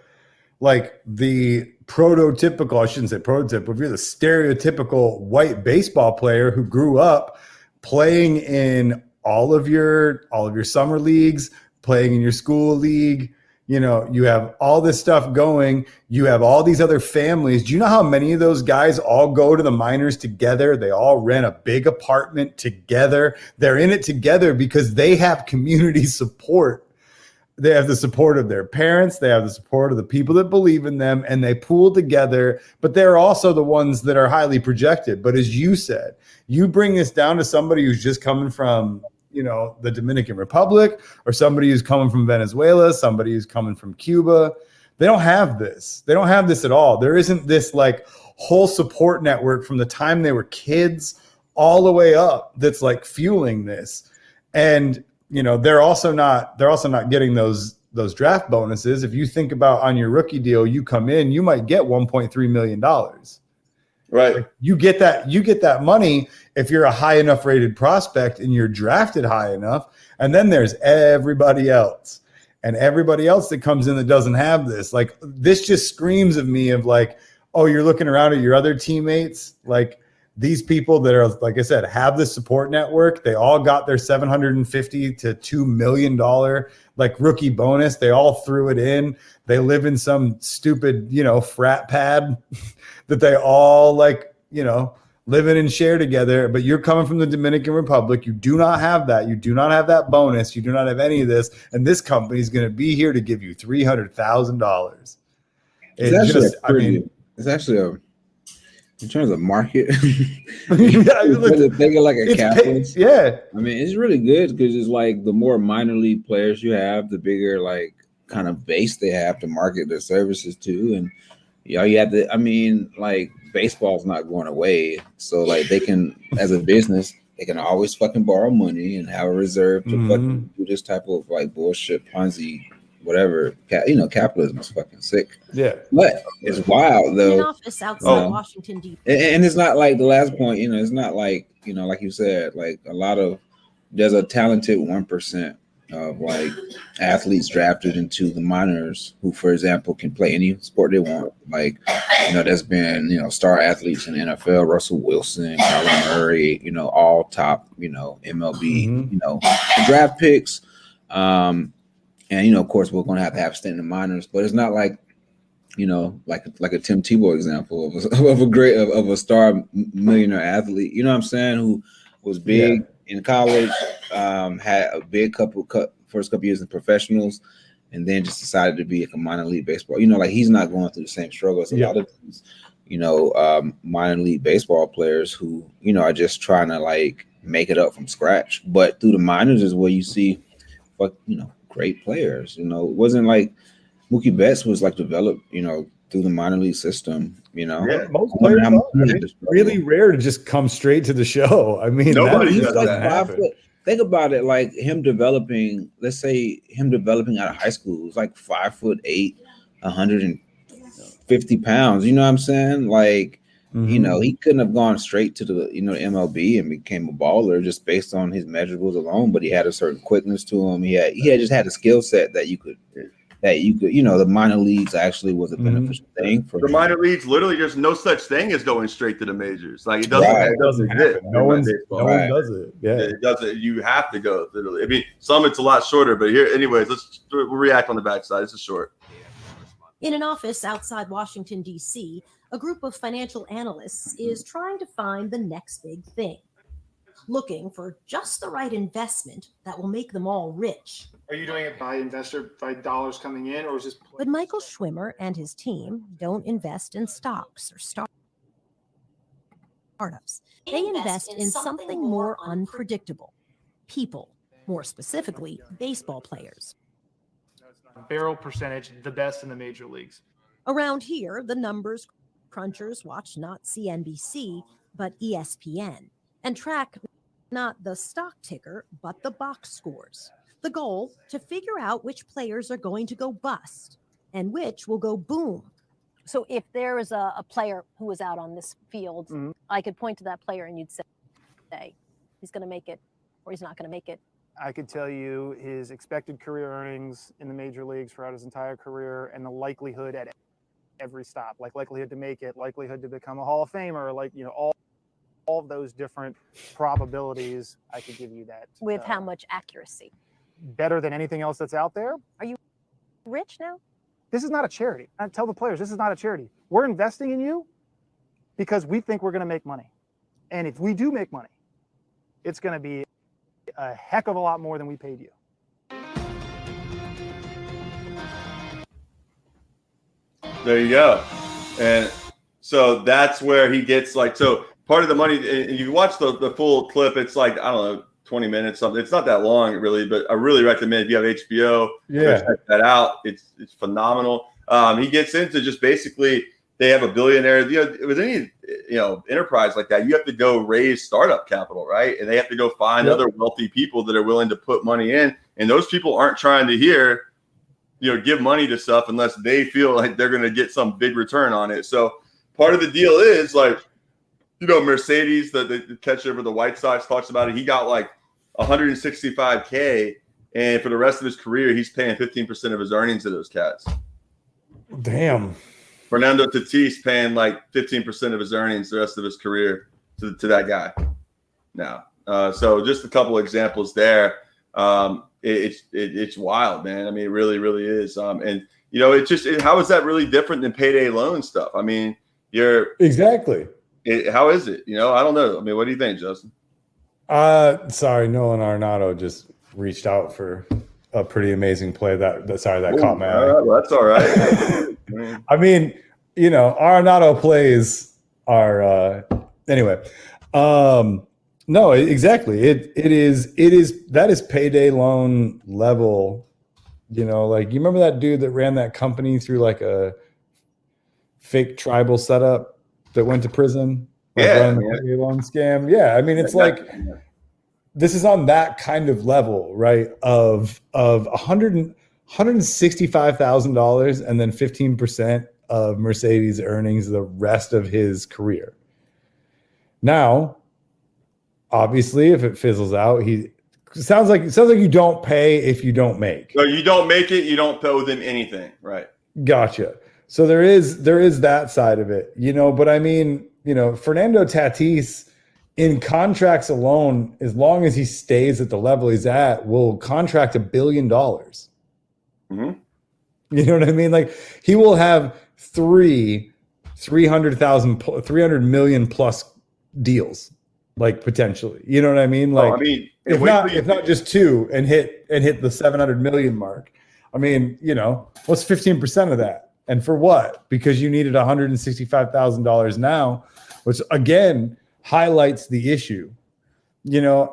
like the prototypical, I shouldn't say prototypical, if you're the stereotypical white baseball player who grew up playing in all of your summer leagues, playing in your school league, you have all this stuff going. You have all these other families. Do you know how many of those guys all go to the minors together? They all rent a big apartment together. They're in it together because they have community support. They have the support of their parents. They have the support of the people that believe in them, and they pool together. But they're also the ones that are highly projected. But as you said, you bring this down to somebody who's just coming from, the Dominican Republic, or somebody who's coming from Venezuela, somebody who's coming from Cuba. They don't have this. They don't have this at all. There isn't this like whole support network from the time they were kids all the way up that's like fueling this. And they're also not getting those draft bonuses. If you think about on your rookie deal, you come in, you might get $1.3 million. Right. Like you get that money if you're a high enough rated prospect and you're drafted high enough. And then there's everybody else. And everybody else that comes in that doesn't have this. Like, this just screams of me of like, oh, you're looking around at your other teammates. Like, these people that are, like I said, have the support network. They all got their $750 to $2 million like rookie bonus. They all threw it in. They live in some stupid, frat pad that they all live in and share together. But you're coming from the Dominican Republic. You do not have that. You do not have that bonus. You do not have any of this. And this company is going to be here to give you $300,000. It's actually in terms of market, thinking like a capitalist. Yeah. I mean, it's really good because it's like the more minor league players you have, the bigger like kind of base they have to market their services to. And you have to, like baseball's not going away. So like they can, as a business, they can always fucking borrow money and have a reserve to fucking do this type of like bullshit Ponzi, whatever. Capitalism is fucking sick. Yeah. But it's wild though. In an office outside Washington, D.C. And it's not like the last point, it's not like, like you said, like there's a talented 1% of like athletes drafted into the minors who, for example, can play any sport they want. Like, there's been, star athletes in the NFL, Russell Wilson, Kyler Murray, all top, MLB, draft picks. And, of course, we're going to have stint in the minors, but it's not like, like a Tim Tebow example of a star millionaire athlete, you know what I'm saying, who was big in college, had a big first couple years in professionals, and then just decided to be like a minor league baseball. Like he's not going through the same struggles a lot of these, minor league baseball players who, are just trying to like make it up from scratch. But through the minors is where you see, great players. It wasn't like Mookie Betts was like developed, through the minor league system, most players it's really rare to just come straight to the show. Nobody does like that. 5 foot. Think about it, like him developing, let's say him developing out of high school, it was like 5'8", 150 pounds. You know what I'm saying? Like, he couldn't have gone straight to the, MLB and became a baller just based on his measurables alone, but he had a certain quickness to him. He had just a skill set that you could, the minor leagues actually was a beneficial thing for the minor leagues. Literally, there's no such thing as going straight to the majors. Like it doesn't exist. No one does it. Yeah, it doesn't. You have to go literally. Some it's a lot shorter, but here, anyways, we'll react on the backside. This is short. In an office outside Washington, D.C., a group of financial analysts is trying to find the next big thing, looking for just the right investment that will make them all rich. Are you doing it by dollars coming in, or is this? But Michael Schwimmer and his team don't invest in stocks or startups. They invest in something more unpredictable. People, more specifically, baseball players. Barrel percentage, the best in the major leagues. Around here, the numbers crunchers watch not CNBC, but ESPN, and track not the stock ticker, but the box scores. The goal, to figure out which players are going to go bust and which will go boom. So if there is a player who was out on this field, I could point to that player and you'd say, he's going to make it or he's not going to make it. I could tell you his expected career earnings in the major leagues throughout his entire career and the likelihood at every stop, like likelihood to make it, likelihood to become a Hall of Famer, like, all of those different probabilities. I could give you that. With how much accuracy? Better than anything else that's out there. Are you rich now? This is not a charity. I tell the players, this is not a charity. We're investing in you because we think we're going to make money. And if we do make money, it's going to be a heck of a lot more than we paid you. There you go. And so that's where he gets so part of the money, and you watch the full clip, it's I don't know, 20 minutes, something. It's not that long really, but I really recommend if you have HBO, go check that out. It's phenomenal. He gets into just basically they have a billionaire, with any, enterprise like that, you have to go raise startup capital, right? And they have to go find other wealthy people that are willing to put money in. And those people aren't trying to give money to stuff unless they feel like they're going to get some big return on it. So part of the deal is Mercedes, the catcher for the White Sox, talks about it. He got $165K, and for the rest of his career, he's paying 15% of his earnings to those cats. Damn. Fernando Tatis paying 15% of his earnings the rest of his career to that guy now. So just a couple examples there. It's wild, man. I mean, it really, really is. And how is that really different than payday loan stuff? I mean, exactly. How is it? I don't know. I mean, what do you think, Justin? Sorry, Nolan Arenado just reached out for a pretty amazing play that caught my eye. Well, that's all right. I mean, Arenado plays are anyway. No, exactly. It is that is payday loan level. You remember that dude that ran that company through a fake tribal setup that went to prison? Running the payday loan scam. Yeah, I mean, it's this is on that kind of level, right? Of $165,000 and then 15% of Mercedes earnings the rest of his career. Now, obviously, if it fizzles out, sounds like you don't pay if you don't make. No, you don't make it, you don't owe them anything, right? Gotcha. So there is that side of it, But I mean, Fernando Tatis, in contracts alone, as long as he stays at the level he's at, will contract $1 billion. Mm-hmm. You know what I mean? He will have 300 million plus deals, potentially. You know what I mean? If not just 2 and hit the 700 million mark. I mean, what's 15% of that? And for what? Because you needed $165,000 now, which again highlights the issue,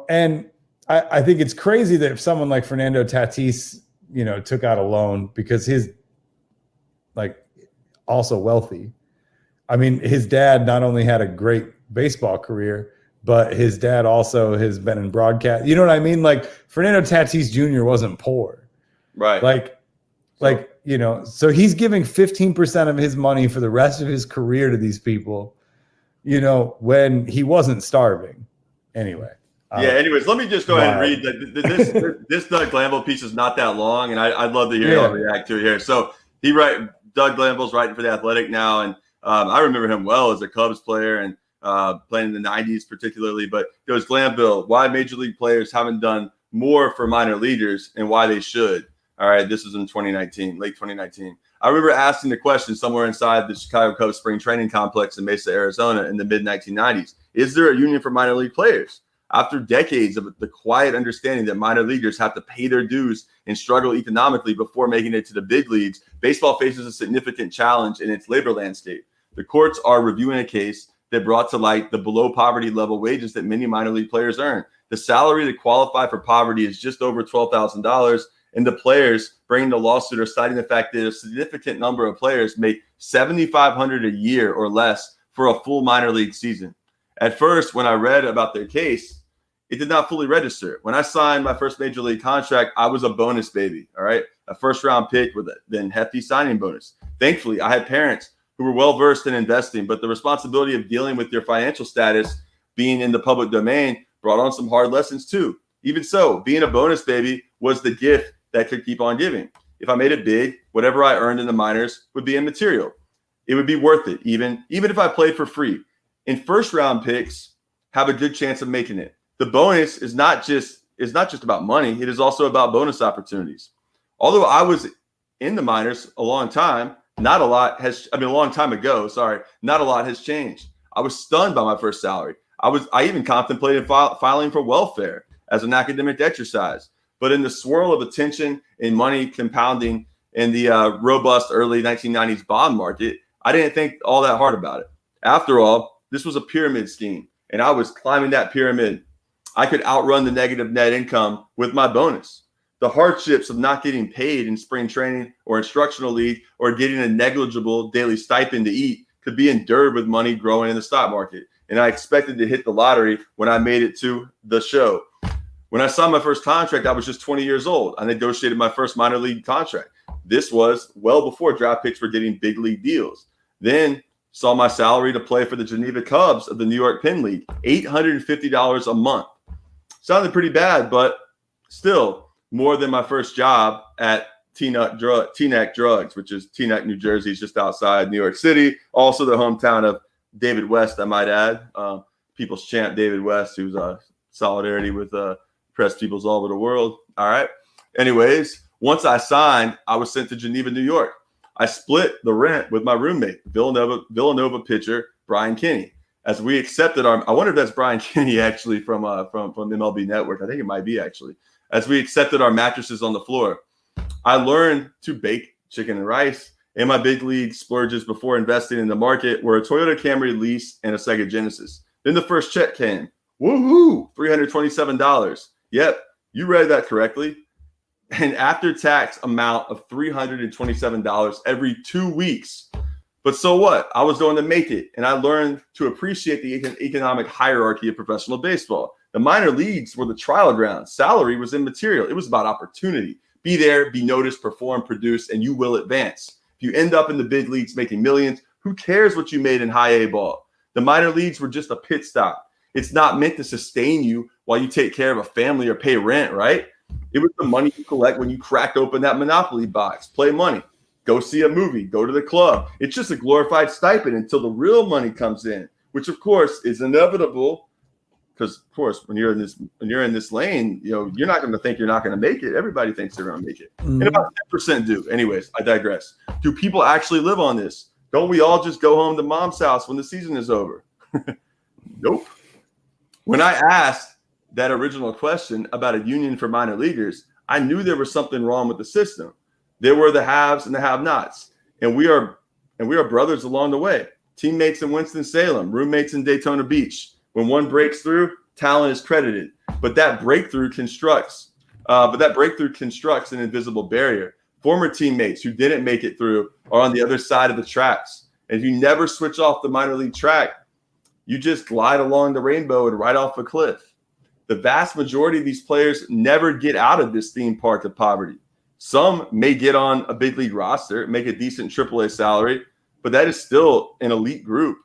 and I think it's crazy that if someone like Fernando Tatis, took out a loan because his also wealthy. I mean, his dad not only had a great baseball career, but his dad also has been in broadcast. You know what I mean? Fernando Tatis Jr. wasn't poor. Right. So he's giving 15% of his money for the rest of his career to these people, when he wasn't starving. Anyway. Anyways, let me just go ahead and read this Doug Glanville piece is not that long, and I'd love to hear y'all react to it here. So Doug Glanville's writing for The Athletic now, and I remember him well as a Cubs player and playing in the 90s particularly. But it was Glanville, why major league players haven't done more for minor leaguers and why they should. All right, this was in 2019, late 2019. I remember asking the question somewhere inside the Chicago Cubs spring training complex in Mesa, Arizona in the mid-1990s. Is there a union for minor league players? After decades of the quiet understanding that minor leaguers have to pay their dues and struggle economically before making it to the big leagues, baseball faces a significant challenge in its labor landscape. The courts are reviewing a case that brought to light the below poverty level wages that many minor league players earn. The salary to qualify for poverty is just over $12,000. And the players bringing the lawsuit are citing the fact that a significant number of players make $7,500 a year or less for a full minor league season. At first, when I read about their case, it did not fully register. When I signed my first major league contract, I was a bonus baby, all right? A first-round pick with a then hefty signing bonus. Thankfully, I had parents who were well-versed in investing, but the responsibility of dealing with your financial status being in the public domain brought on some hard lessons too. Even so, being a bonus baby was the gift that could keep on giving. If I made it big, whatever I earned in the minors would be immaterial. It would be worth it, even if I played for free. And first-round picks have a good chance of making it. The bonus is not just about money. It is also about bonus opportunities. Although I was in the minors a long time, not a lot has changed. I was stunned by my first salary. I even contemplated filing for welfare as an academic exercise. But in the swirl of attention and money compounding in the robust early 1990s bond market, I didn't think all that hard about it. After all, this was a pyramid scheme, and I was climbing that pyramid. I could outrun the negative net income with my bonus. The hardships of not getting paid in spring training or instructional league or getting a negligible daily stipend to eat could be endured with money growing in the stock market. And I expected to hit the lottery when I made it to the show. When I signed my first contract, I was just 20 years old. I negotiated my first minor league contract. This was well before draft picks were getting big league deals. Then saw my salary to play for the Geneva Cubs of the New York Penn League, $850 a month. Sounded pretty bad, but still more than my first job at Teaneck Drugs, which is Teaneck, New Jersey, is just outside New York City. Also the hometown of David West, I might add. People's champ David West, who's solidarity with press peoples all over the world. All right. Anyways, once I signed, I was sent to Geneva, New York. I split the rent with my roommate, Villanova pitcher Brian Kinney. As we accepted I wonder if that's Brian Kinney actually from MLB Network. I think it might be actually. As we accepted our mattresses on the floor, I learned to bake chicken and rice. And my big league splurges before investing in the market were a Toyota Camry lease and a Sega Genesis. Then the first check came. Woohoo! $327. Yep, you read that correctly. An after-tax amount of $327 every 2 weeks. But so what? I was going to make it, and I learned to appreciate the economic hierarchy of professional baseball. The minor leagues were the trial ground. Salary was immaterial. It was about opportunity. Be there, be noticed, perform, produce, and you will advance. If you end up in the big leagues making millions, who cares what you made in high A ball? The minor leagues were just a pit stop. It's not meant to sustain you while you take care of a family or pay rent, right? It was the money you collect when you crack open that Monopoly box, play money, go see a movie, go to the club. It's just a glorified stipend until the real money comes in, which of course is inevitable. Because of course, when you're in this lane, you're not going to think you're not going to make it. Everybody thinks they're going to make it, and about 10% do. Anyways, I digress. Do people actually live on this? Don't we all just go home to mom's house when the season is over? Nope. When I asked that original question about a union for minor leaguers, I knew there was something wrong with the system. There were the haves and the have-nots, and we are brothers along the way. Teammates in Winston-Salem, roommates in Daytona Beach. When one breaks through, talent is credited, but that breakthrough constructs an invisible barrier. Former teammates who didn't make it through are on the other side of the tracks, and if you never switch off the minor league track, you just glide along the rainbow and right off a cliff. The vast majority of these players never get out of this theme park of poverty. Some may get on a big league roster, make a decent AAA salary, but that is still an elite group.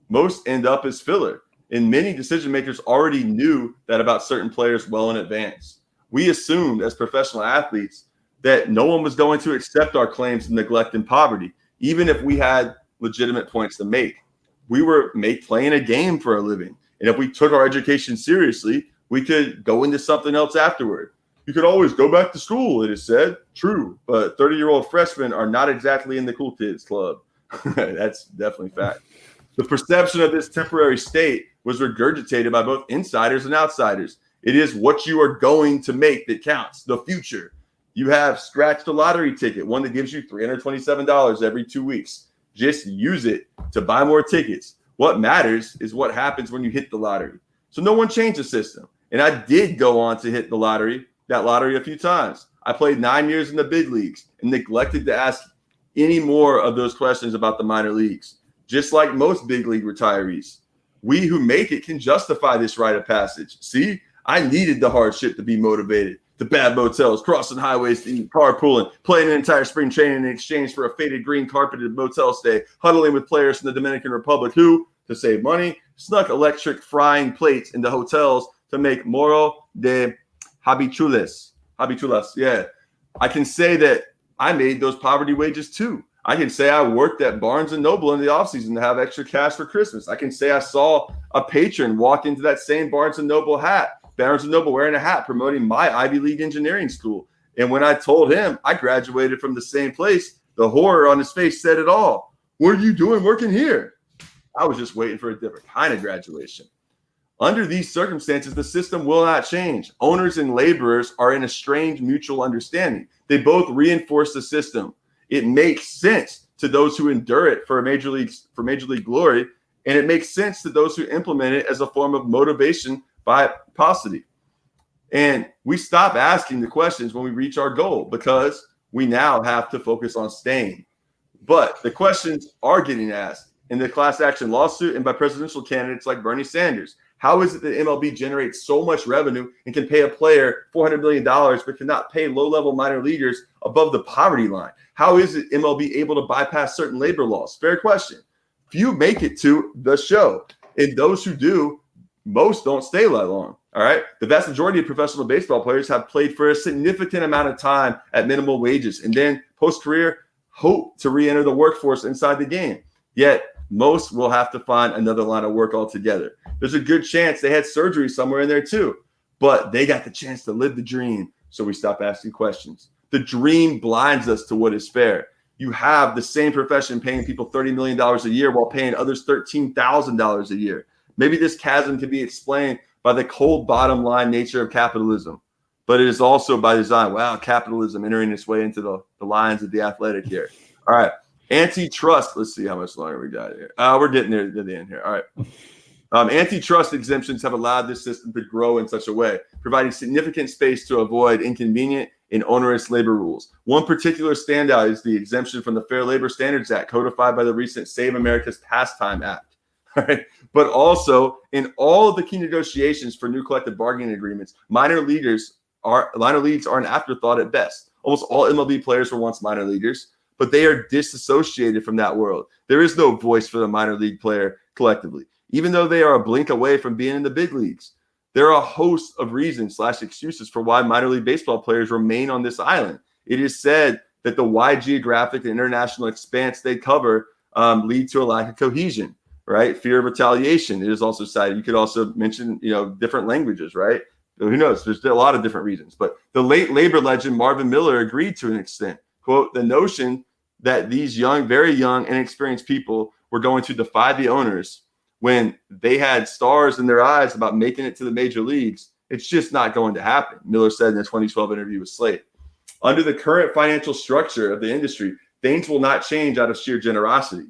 Most end up as filler, and many decision makers already knew that about certain players well in advance. We assumed as professional athletes that no one was going to accept our claims of neglect and poverty, even if we had legitimate points to make. We were playing a game for a living. And if we took our education seriously, we could go into something else afterward. You could always go back to school, it is said. True, but 30-year-old freshmen are not exactly in the cool kids club. That's definitely fact. The perception of this temporary state was regurgitated by both insiders and outsiders. It is what you are going to make that counts, the future. You have scratched a lottery ticket, one that gives you $327 every 2 weeks. Just use it to buy more tickets. What matters is what happens when you hit the lottery. So no one changed the system. And I did go on to hit that lottery a few times. I played 9 years in the big leagues and neglected to ask any more of those questions about the minor leagues. Just like most big league retirees, we who make it can justify this rite of passage. See, I needed the hardship to be motivated. The bad motels, crossing highways to eat, carpooling, playing an entire spring training in exchange for a faded green carpeted motel stay, huddling with players from the Dominican Republic who, to save money, snuck electric frying plates into hotels to make moro de habitules. Yeah. I can say that I made those poverty wages too. I can say I worked at Barnes & Noble in the offseason to have extra cash for Christmas. I can say I saw a patron walk into that same Barnes & Noble wearing a hat promoting my Ivy League engineering school. And when I told him I graduated from the same place, the horror on his face said it all. What are you doing working here? I was just waiting for a different kind of graduation. Under these circumstances, the system will not change. Owners and laborers are in a strange mutual understanding. They both reinforce the system. It makes sense to those who endure it for major league glory, and it makes sense to those who implement it as a form of motivation by paucity. And we stop asking the questions when we reach our goal because we now have to focus on staying. But the questions are getting asked in the class action lawsuit and by presidential candidates like Bernie Sanders. How is it that MLB generates so much revenue and can pay a player $400 million but cannot pay low-level minor leaguers above the poverty line? How is it MLB able to bypass certain labor laws? Fair question. Few make it to the show. And those who do, most don't stay that long. All right. The vast majority of professional baseball players have played for a significant amount of time at minimal wages and then post-career hope to re-enter the workforce inside the game. Yet most will have to find another line of work altogether. There's a good chance they had surgery somewhere in there too, but they got the chance to live the dream. So we stop asking questions. The dream blinds us to what is fair. You have the same profession paying people $30 million a year while paying others $13,000 a year. Maybe this chasm can be explained by the cold bottom line nature of capitalism, but it is also by design. Wow, capitalism entering its way into the lines of the athletic here. All right. Antitrust. Let's see how much longer we got here. We're getting there to the end here. All right. Antitrust exemptions have allowed this system to grow in such a way, providing significant space to avoid inconvenient and onerous labor rules. One particular standout is the exemption from the Fair Labor Standards Act, codified by the recent Save America's Pastime Act. All right. But also in all of the key negotiations for new collective bargaining agreements, minor leagues are an afterthought at best. Almost all MLB players were once minor leaguers, but they are disassociated from that world. There is no voice for the minor league player collectively, even though they are a blink away from being in the big leagues. There are a host of reasons / excuses for why minor league baseball players remain on this island. It is said that the wide geographic and international expanse they cover lead to a lack of cohesion, right? Fear of retaliation. It is also cited. You could also mention, different languages, right? Who knows? There's a lot of different reasons. But the late labor legend Marvin Miller agreed to an extent. Quote, the notion that these young, very young, inexperienced people were going to defy the owners when they had stars in their eyes about making it to the major leagues, it's just not going to happen, Miller said in a 2012 interview with Slate. Under the current financial structure of the industry, things will not change out of sheer generosity.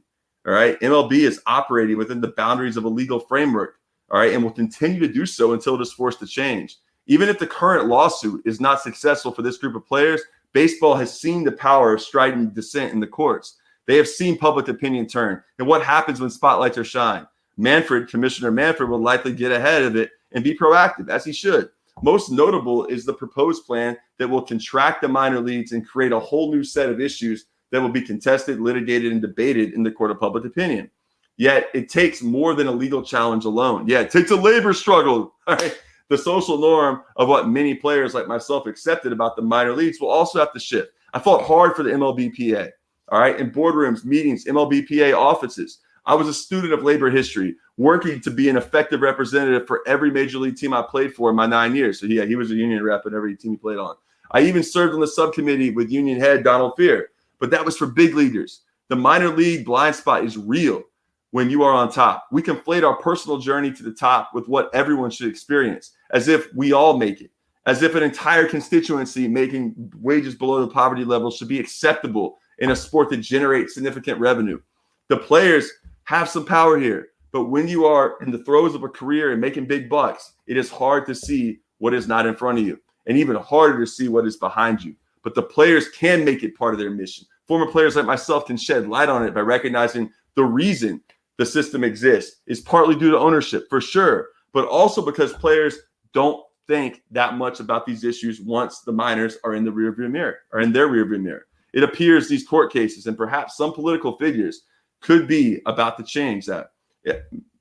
All right. MLB is operating within the boundaries of a legal framework. All right. And will continue to do so until it is forced to change. Even if the current lawsuit is not successful for this group of players, baseball has seen the power of strident dissent in the courts. They have seen public opinion turn. And what happens when spotlights are shined? Commissioner Manfred will likely get ahead of it and be proactive, as he should. Most notable is the proposed plan that will contract the minor leagues and create a whole new set of issues that will be contested, litigated, and debated in the court of public opinion. Yet it takes more than a legal challenge alone. Yeah, it takes a labor struggle. All right. The social norm of what many players like myself accepted about the minor leagues will also have to shift. I fought hard for the MLBPA. All right. In boardrooms, meetings, MLBPA offices. I was a student of labor history, working to be an effective representative for every major league team I played for in my 9 years. So he was a union rep in every team he played on. I even served on the subcommittee with union head Donald Fear, but that was for big leaguers. The minor league blind spot is real when you are on top. We conflate our personal journey to the top with what everyone should experience, as if we all make it, as if an entire constituency making wages below the poverty level should be acceptable in a sport that generates significant revenue. The players have some power here, but when you are in the throes of a career and making big bucks, it is hard to see what is not in front of you and even harder to see what is behind you. But the players can make it part of their mission. Former players like myself can shed light on it by recognizing the reason the system exists is partly due to ownership, for sure, but also because players don't think that much about these issues once the minors are in the rearview mirror, or in their rearview mirror. It appears these court cases and perhaps some political figures could be about to change that.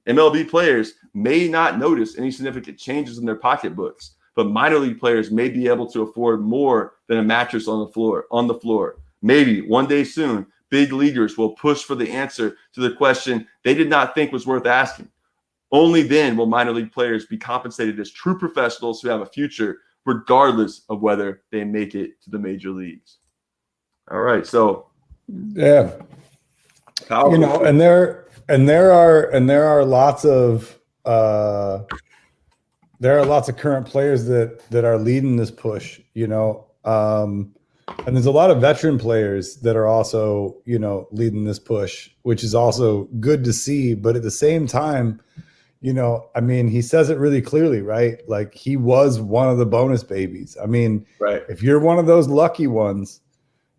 MLB players may not notice any significant changes in their pocketbooks, but minor league players may be able to afford more than a mattress on the floor. Maybe one day soon, big leaguers will push for the answer to the question they did not think was worth asking. Only then will minor league players be compensated as true professionals who have a future, regardless of whether they make it to the major leagues. All right, so yeah, powerful. And there are lots of current players that are leading this push. And there's a lot of veteran players that are also, you know, leading this push, which is also good to see. But at the same time, you know, I mean, he says it really clearly, right? Like he was one of the bonus babies. I mean, right. If you're one of those lucky ones,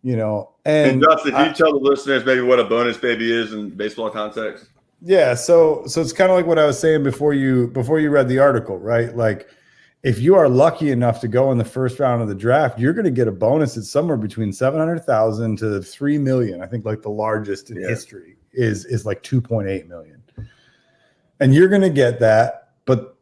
you know, and Dustin, can you tell the listeners maybe what a bonus baby is in baseball context? Yeah. So it's kind of like what I was saying before you read the article, right? Like if you are lucky enough to go in the first round of the draft, you're going to get a bonus that's somewhere between 700,000 to 3 million. I think like the largest in history is like 2.8 million. And you're going to get that. But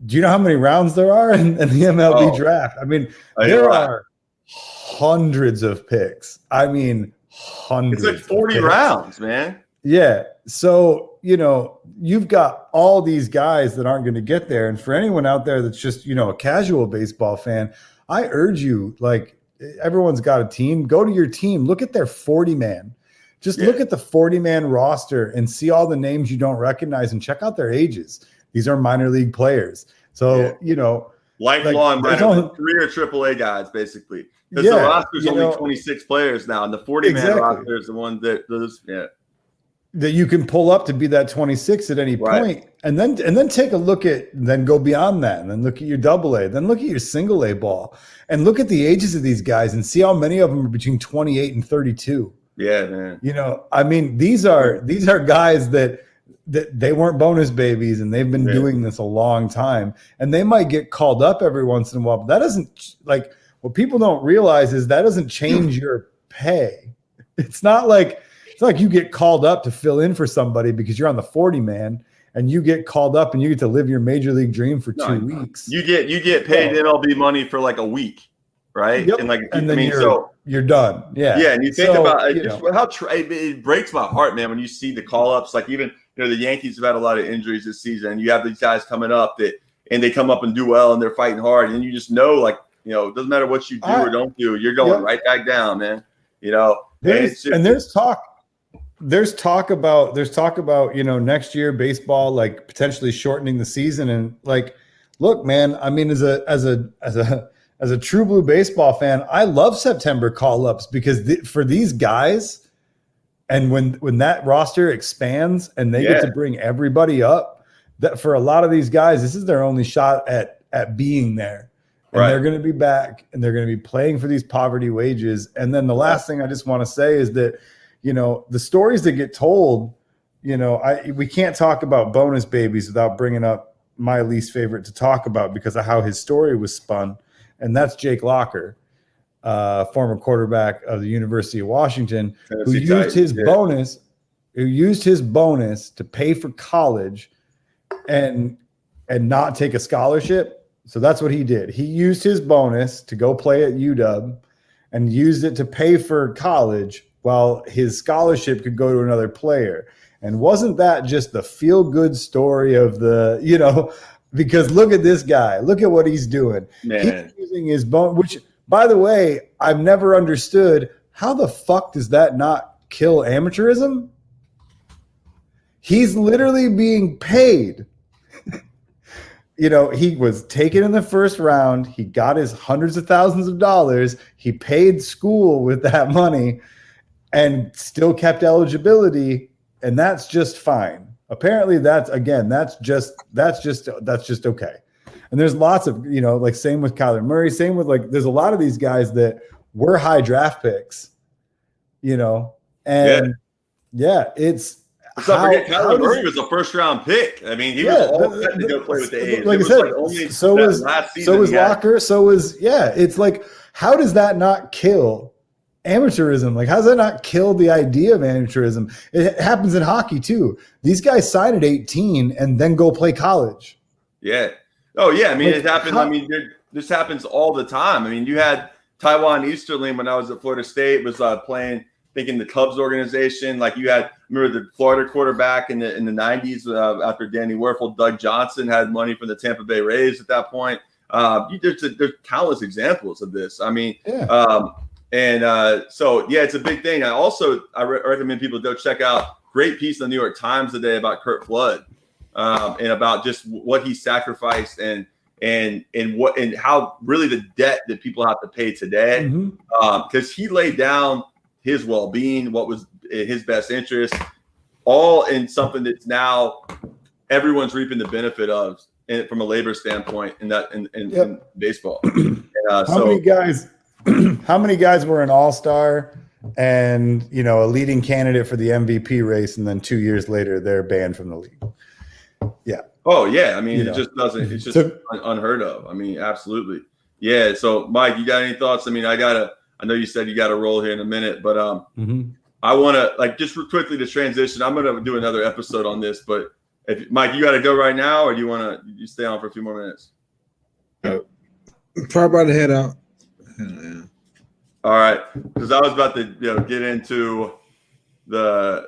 do you know how many rounds there are in the MLB draft? I mean, there are hundreds of picks. I mean, hundreds. It's like 40 rounds, man. Yeah. So, you know, you've got all these guys that aren't going to get there. And for anyone out there that's just, you know, a casual baseball fan, I urge you, like, everyone's got a team. Go to your team. Look at their 40-man. Just look at the 40-man roster and see all the names you don't recognize and check out their ages. These are minor league players. So, you know, lifelong career AAA guys, basically. Because the roster's only 26 players now, and the 40-man roster is the one that those, that you can pull up to be that 26 at any point. And then take a look at, then go beyond that, and then look at your AA, then look at your single A ball, and look at the ages of these guys and see how many of them are between 28 and 32. Yeah, man. You know, I mean, these are guys that they weren't bonus babies, and they've been doing this a long time, and they might get called up every once in a while, but that doesn't, like, what people don't realize is that doesn't change your pay. It's not like you get called up to fill in for somebody because you're on the 40-man and you get called up and you get to live your major league dream for 2 weeks. You get paid MLB money for like a week, right? Yep. And then you're done. Yeah. Yeah, and you think about it breaks my heart, man, when you see the call-ups. Like, even, you know, the Yankees have had a lot of injuries this season, and you have these guys coming up and they come up and do well and they're fighting hard, and you just know, like, you know, it doesn't matter what you do or don't do, you're going right back down, man. You know, there's talk about, you know, next year baseball, like, potentially shortening the season. And, like, look, man, I mean, as a true blue baseball fan, I love September call-ups because for these guys, and when that roster expands and they get to bring everybody up, that for a lot of these guys, this is their only shot at being there. And they're going to be back, and they're going to be playing for these poverty wages. And then the last thing I just want to say is that, you know, the stories that get told, you know, we can't talk about bonus babies without bringing up my least favorite to talk about because of how his story was spun. And that's Jake Locker, former quarterback of the University of Washington, who used his bonus to pay for college and not take a scholarship. So that's what he did. He used his bonus to go play at UW and used it to pay for college while his scholarship could go to another player. And wasn't that just the feel-good story of the, you know, because look at this guy. Look at what he's doing. Man. He's using his bonus, which, by the way, I've never understood. How the fuck does that not kill amateurism? He's literally being paid. You know, he was taken in the first round. He got his hundreds of thousands of dollars. He paid school with that money and still kept eligibility. And that's just fine. Apparently that's just okay. And there's lots of, you know, like, same with Kyler Murray, same with, like, there's a lot of these guys that were high draft picks, you know, and it's, let's not forget Kyler Murray was a first-round pick. I mean, he was all set to go play with the A's. Like I said, so was Locker. It's like, how does that not kill amateurism? Like, how does that not kill the idea of amateurism? It happens in hockey too. These guys sign at 18 and then go play college. Yeah. Oh, yeah. I mean, it happens. This happens all the time. I mean, you had Taiwan Easterling when I was at Florida State was playing, thinking the Cubs organization. Like, you had, remember the Florida quarterback in the 90s after Danny Werfel, Doug Johnson had money from the Tampa Bay Rays at that point. There's countless examples of this. I mean, so it's a big thing. I recommend people go check out great piece in the New York Times today about Curt Flood and about just what he sacrificed and and how really the debt that people have to pay today, because he laid down his well-being, what was in his best interest, all in something that's now everyone's reaping the benefit of from a labor standpoint in baseball. How many guys were an all-star and a leading candidate for the MVP race, and then 2 years later they're banned from the league? Yeah. Oh yeah. I mean, it just doesn't. It's just unheard of. I mean, absolutely. Yeah. So, Mike, you got any thoughts? I mean, I know you said you got to roll here in a minute, but I want to just quickly to transition. I'm going to do another episode on this, but if Mike, you got to go right now, or do you want to stay on for a few more minutes? Probably about to head out. Yeah. All right, because I was about to get into let's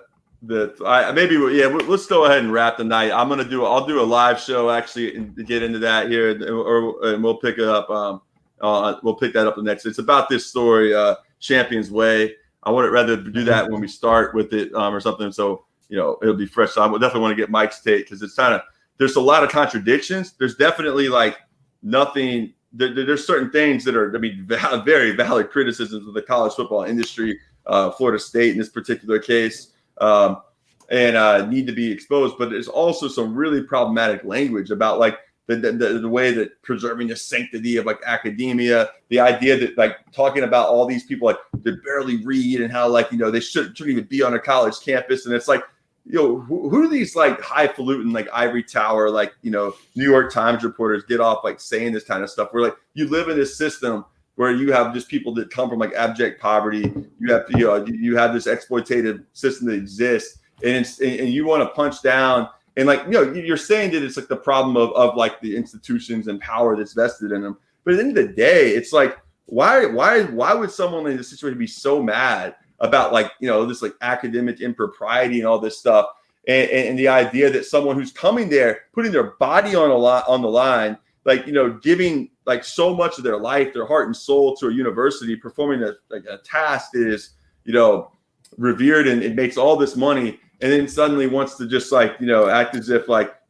go ahead and wrap the night. I'll do a live show actually and get into that here, and we'll pick it up. We'll pick that up the next. It's about this story, Champion's Way. I would rather do that when we start with it or something. So it'll be fresh. So I definitely want to get Mike's take, because it's there's a lot of contradictions. There's definitely nothing. There's certain things that are, very valid criticisms of the college football industry, Florida State in this particular case, and need to be exposed. But there's also some really problematic language about the way that preserving the sanctity of academia, the idea that talking about all these people that barely read and how they shouldn't even be on a college campus, and it's who do these highfalutin ivory tower New York Times reporters get off saying this kind of stuff? Where you live in this system where you have just people that come from abject poverty. You have you have this exploitative system that exists, and you want to punch down. And you're saying that it's the problem of the institutions and power that's vested in them. But at the end of the day, it's why would someone in this situation be so mad about this academic impropriety and all this stuff, and the idea that someone who's coming there, putting their body on the line, giving so much of their life, their heart and soul to a university, performing a task that is revered and it makes all this money, and then suddenly wants to just act as if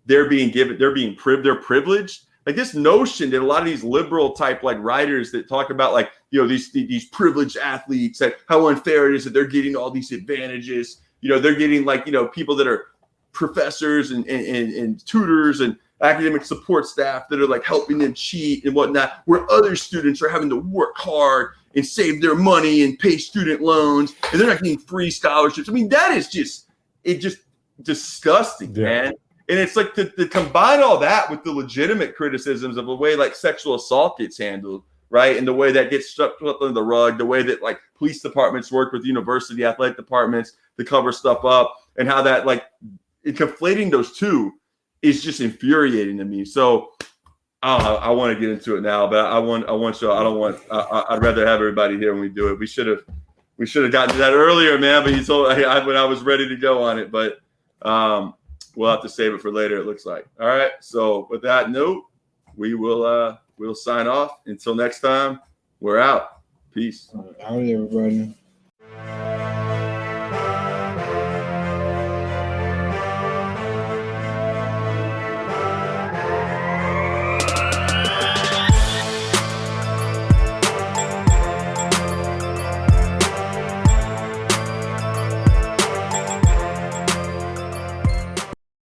they're privileged. This notion that a lot of these liberal type writers that talk about these privileged athletes, and how unfair it is that they're getting all these advantages. They're getting people that are professors and tutors and academic support staff that are helping them cheat and whatnot, where other students are having to work hard and save their money and pay student loans, and they're not getting free scholarships. I mean, that is just disgusting, man. And it's to combine all that with the legitimate criticisms of the way sexual assault gets handled, right? And the way that gets swept under the rug, the way that police departments work with university athletic departments to cover stuff up, and how that conflating those two is just infuriating to me. So I want to get into it now, but I'd rather have everybody here when we do it. We should have gotten to that earlier, man. But you told when I was ready to go on it, but we'll have to save it for later, it looks like. All right. So with that note, we'll sign off. Until next time, we're out. Peace. Out, everybody.